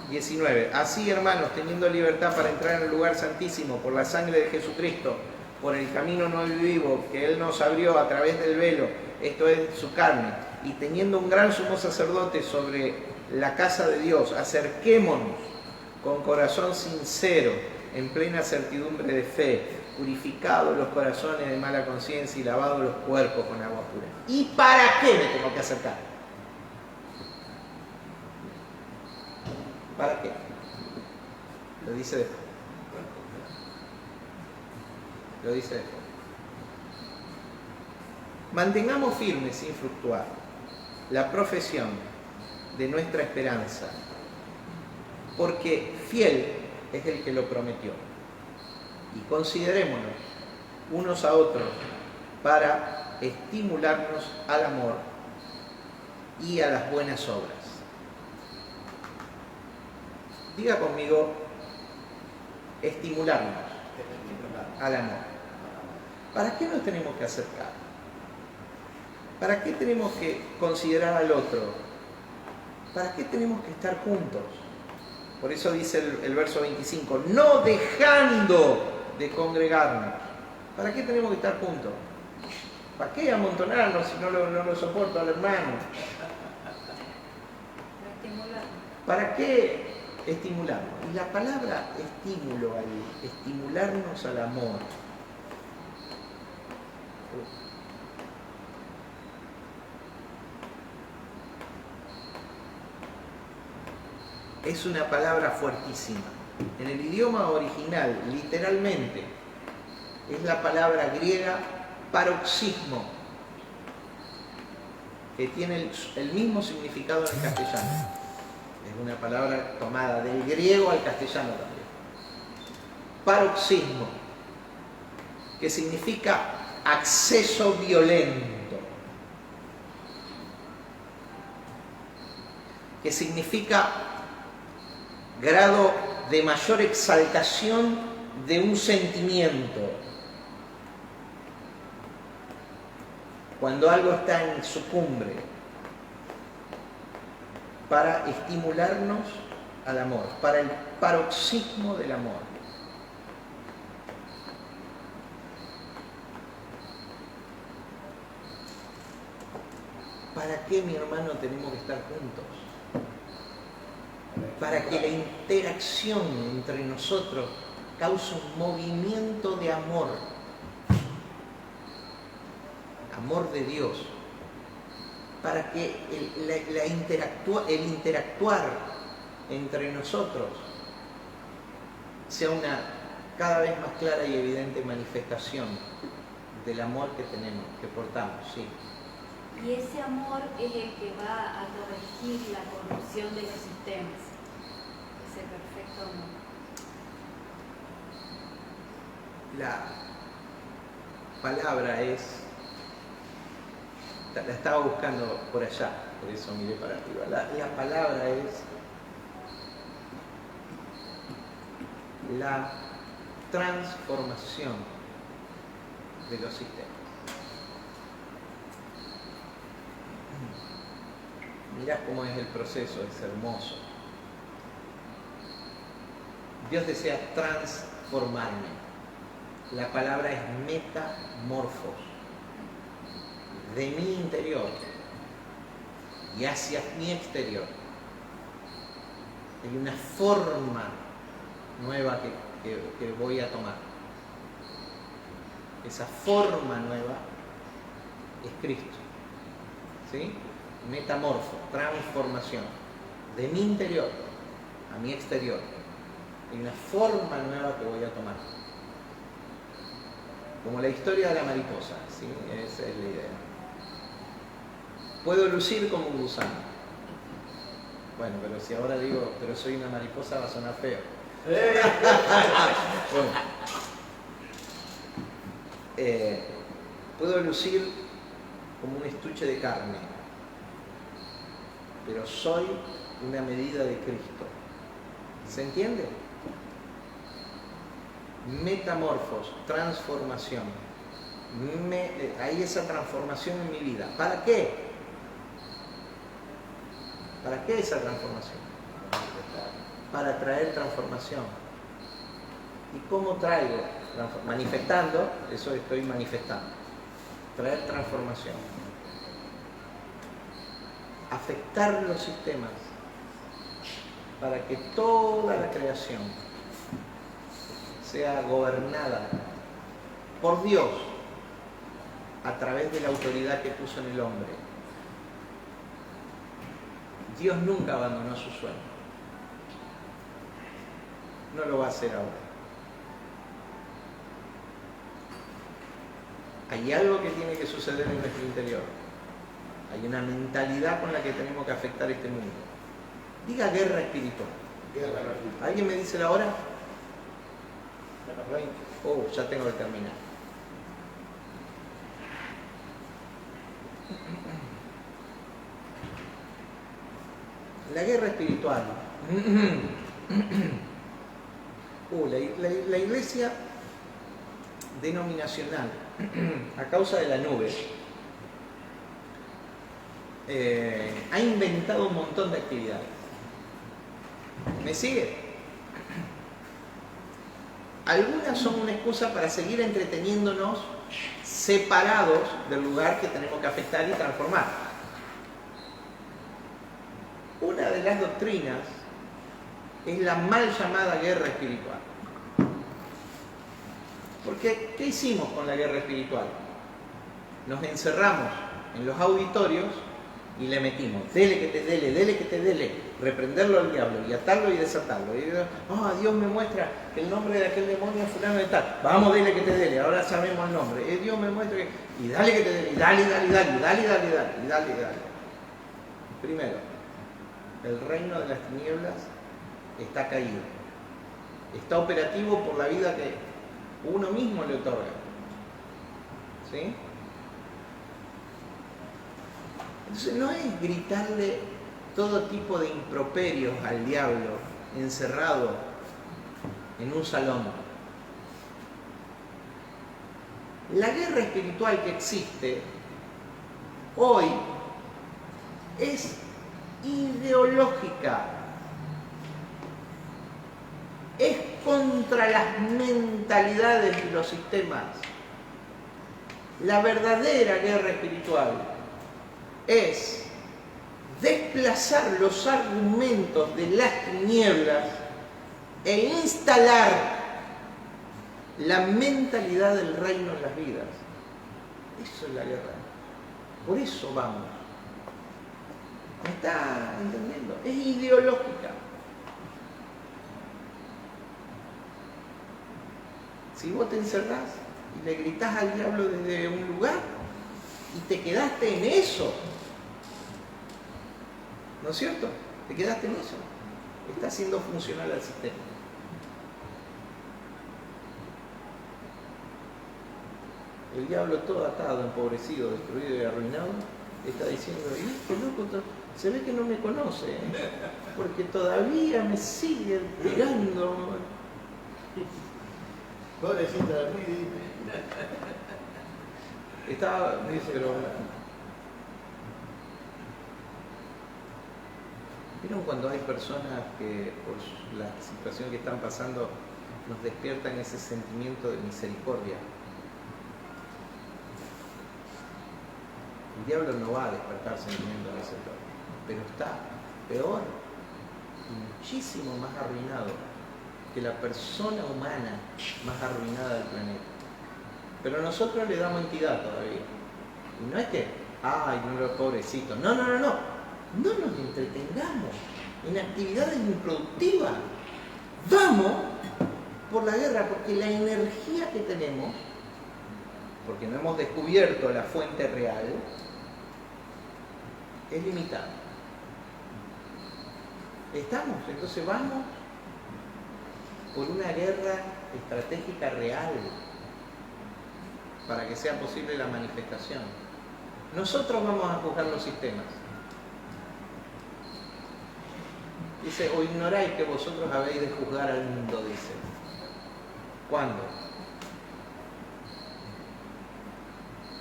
S1: 19. Así, hermanos, teniendo libertad para entrar en el lugar santísimo por la sangre de Jesucristo, por el camino nuevo y vivo que Él nos abrió a través del velo, esto es su carne, y teniendo un gran sumo sacerdote sobre la casa de Dios, acerquémonos con corazón sincero, en plena certidumbre de fe, purificados los corazones de mala conciencia y lavados los cuerpos con agua pura. ¿Y para qué me tengo que acercar? ¿Para qué? Lo dice después. Lo dice después. Mantengamos firme sin fluctuar la profesión de nuestra esperanza, porque fiel es el que lo prometió. Y considerémonos unos a otros para estimularnos al amor y a las buenas obras. Diga conmigo, estimularnos al amor. ¿Para qué nos tenemos que acercar? ¿Para qué tenemos que considerar al otro? ¿Para qué tenemos que estar juntos? Por eso dice el verso 25, no dejando de congregarnos. ¿Para qué tenemos que estar juntos? ¿Para qué amontonarnos si no lo soporto al hermano? ¿Para qué estimularnos? Y la palabra estímulo ahí, estimularnos al amor. Es una palabra fuertísima. En el idioma original, literalmente, es la palabra griega paroxismo, que tiene el mismo significado en el castellano. Es una palabra tomada del griego al castellano también. Paroxismo, que significa acceso violento, que significa grado de mayor exaltación de un sentimiento. Cuando algo está en su cumbre, para estimularnos al amor, para el paroxismo del amor. ¿Para qué, mi hermano, tenemos que estar juntos? Para que la interacción entre nosotros cause un movimiento de amor, amor de Dios, para que el interactuar entre nosotros sea una cada vez más clara y evidente manifestación del amor que tenemos, que portamos, sí.
S3: Y ese amor es el que va a corregir la corrupción de los sistemas. Ese perfecto amor.
S1: La palabra es, la estaba buscando por allá, por eso miré para arriba. La palabra es la transformación de los sistemas. Mirá cómo es el proceso, es hermoso. Dios desea transformarme. La palabra es metamorfos. De mi interior y hacia mi exterior. Hay una forma nueva que voy a tomar. Esa forma nueva es Cristo. ¿sí? Metamorfo, transformación, de mi interior a mi exterior. Hay una forma nueva que voy a tomar. Como la historia de la mariposa, ¿sí? Esa es la idea. Puedo lucir como un gusano. Bueno, pero si ahora digo, pero soy una mariposa, va a sonar feo. Bueno. Puedo lucir como un estuche de carne, pero soy una medida de Cristo. ¿Se entiende? Metamorfos, transformación. Hay esa transformación en mi vida. ¿Para qué? ¿Para qué esa transformación? Para traer transformación. ¿Y cómo traigo? Manifestando, eso estoy manifestando. Traer transformación. Afectar los sistemas para que toda la creación sea gobernada por Dios a través de la autoridad que puso en el hombre. Dios nunca abandonó su sueño. No lo va a hacer ahora. Hay algo que tiene que suceder en nuestro interior. Hay una mentalidad con la que tenemos que afectar este mundo. Diga guerra espiritual.
S2: Guerra espiritual.
S1: ¿Alguien me dice la hora? Oh, ya tengo que terminar. La guerra espiritual. La iglesia denominacional, a causa de la nube, ha inventado un montón de actividades. ¿Me sigue? Algunas son una excusa para seguir entreteniéndonos separados del lugar que tenemos que afectar y transformar. Una de las doctrinas es la mal llamada guerra espiritual. Porque, ¿qué hicimos con la guerra espiritual? Nos encerramos en los auditorios y le metimos, dele que te dele, reprenderlo al diablo y atarlo y desatarlo. Y Dios me muestra que el nombre de aquel demonio es fulano de tal. Vamos, dele que te dele, ahora sabemos el nombre. Dios me muestra que... Y dale que te dele, y dale. Primero, el reino de las tinieblas está caído. Está operativo por la vida que uno mismo le otorga. ¿Sí? Entonces no es gritarle todo tipo de improperios al diablo encerrado en un salón. La guerra espiritual que existe hoy es ideológica. Es contra las mentalidades y los sistemas. La verdadera guerra espiritual es desplazar los argumentos de las tinieblas e instalar la mentalidad del reino en las vidas. Eso es la guerra. Por eso vamos. ¿Me está entendiendo? Es ideológica. Si vos te encerrás y le gritás al diablo desde un lugar y te quedaste en eso, ¿no es cierto? Te quedaste en eso. Está haciendo funcional al sistema. El diablo todo atado, empobrecido, destruido y arruinado, está diciendo, y este loco se ve que no me conoce, porque todavía me sigue pegando.
S2: Pobrecita de mí,
S1: Estaba, pero... ¿Vieron cuando hay personas que por la situación que están pasando nos despiertan ese sentimiento de misericordia? El diablo no va a despertar sentimiento de misericordia, pero está peor y muchísimo más arruinado que la persona humana más arruinada del planeta. Pero nosotros le damos entidad todavía. Y no es que ay, no, pobrecito. No, no, no, no. No nos entretengamos en actividades improductivas. Vamos por la guerra, porque la energía que tenemos, porque no hemos descubierto la fuente real, es limitada. Estamos, entonces vamos por una guerra estratégica real para que sea posible la manifestación. Nosotros vamos a juzgar los sistemas. Dice, o ignoráis que vosotros habéis de juzgar al mundo, dice. ¿Cuándo?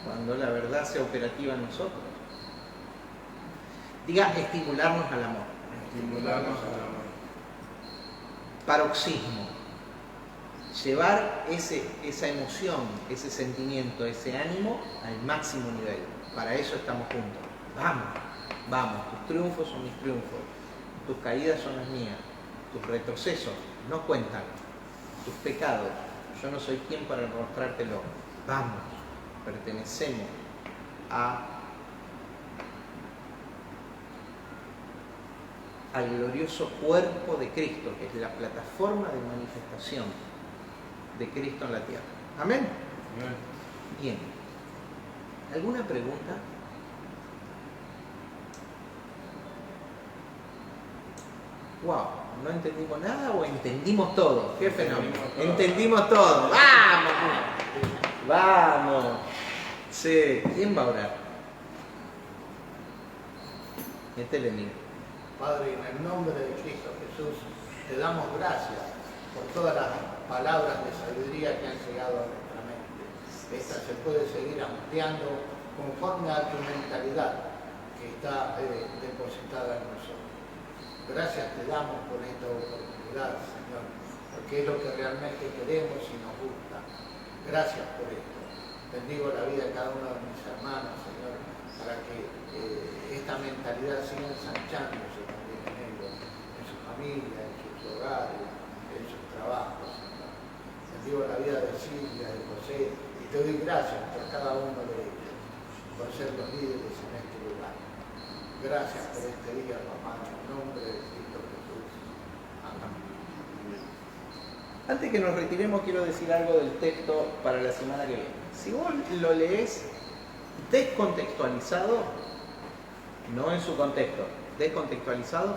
S1: Cuando la verdad sea operativa en nosotros. Diga, estimularnos al amor.
S5: Estimularnos al amor.
S1: Paroxismo. Llevar esa emoción, ese sentimiento, ese ánimo al máximo nivel. Para eso estamos juntos. Vamos, vamos. Tus triunfos son mis triunfos. Tus caídas son las mías. Tus retrocesos no cuentan. Tus pecados, yo no soy quien para mostrártelo. Vamos, pertenecemos al glorioso cuerpo de Cristo, que es la plataforma de manifestación de Cristo en la tierra. ¿Amén?
S5: Amén.
S1: Bien. ¿Alguna pregunta? Wow, ¿no entendimos nada o entendimos todo? ¡Qué fenómeno! Entendimos todo. ¡Vamos! ¡Vamos! Sí, ¿quién va a orar? Métele.
S2: Padre, en el nombre de Cristo Jesús, te damos gracias por todas las palabras de sabiduría que han llegado a nuestra mente. Esta se puede seguir ampliando conforme a tu mentalidad que está depositada en nosotros. Gracias te damos por esta oportunidad, Señor, porque es lo que realmente queremos y nos gusta. Gracias por esto. Bendigo la vida de cada uno de mis hermanos, Señor, para que esta mentalidad siga ensanchándose también en ellos, en su familia, en sus hogares, en sus trabajos, Señor. Bendigo la vida de Silvia, de José, y te doy gracias por cada uno de ellos, por ser los líderes en este lugar. Gracias por este día, papá, en el nombre de Cristo Jesús. Amén.
S1: Antes que nos retiremos, quiero decir algo del texto para la semana que viene. Si vos lo lees descontextualizado, no en su contexto, descontextualizado,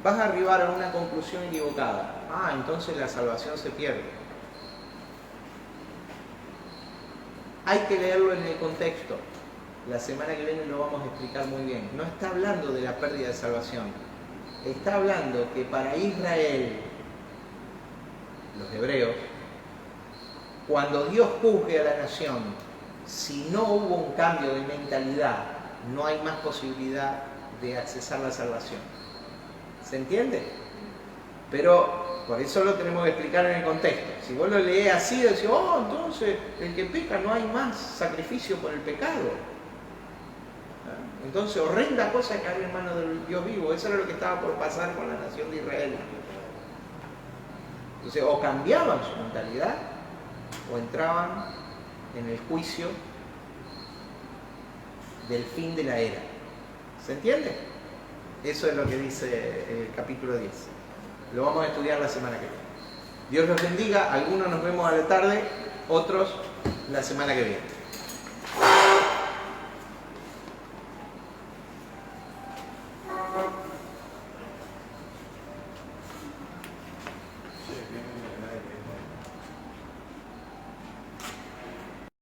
S1: vas a arribar a una conclusión equivocada. Ah, entonces la salvación se pierde. Hay que leerlo en el contexto. La semana que viene lo vamos a explicar muy bien. No está hablando de la pérdida de salvación. Está hablando que para Israel, los hebreos, cuando Dios juzgue a la nación, si no hubo un cambio de mentalidad, no hay más posibilidad de accesar la salvación. ¿Se entiende? Pero por eso lo tenemos que explicar en el contexto. Si vos lo lees así, decís, oh, entonces el que peca no hay más sacrificio por el pecado. Entonces, horrenda cosa caer en manos del Dios vivo. Eso era lo que estaba por pasar con la nación de Israel. Entonces, o cambiaban su mentalidad, o entraban en el juicio del fin de la era. ¿Se entiende? Eso es lo que dice el capítulo 10. Lo vamos a estudiar la semana que viene. Dios los bendiga. Algunos nos vemos a la tarde, otros la semana que viene.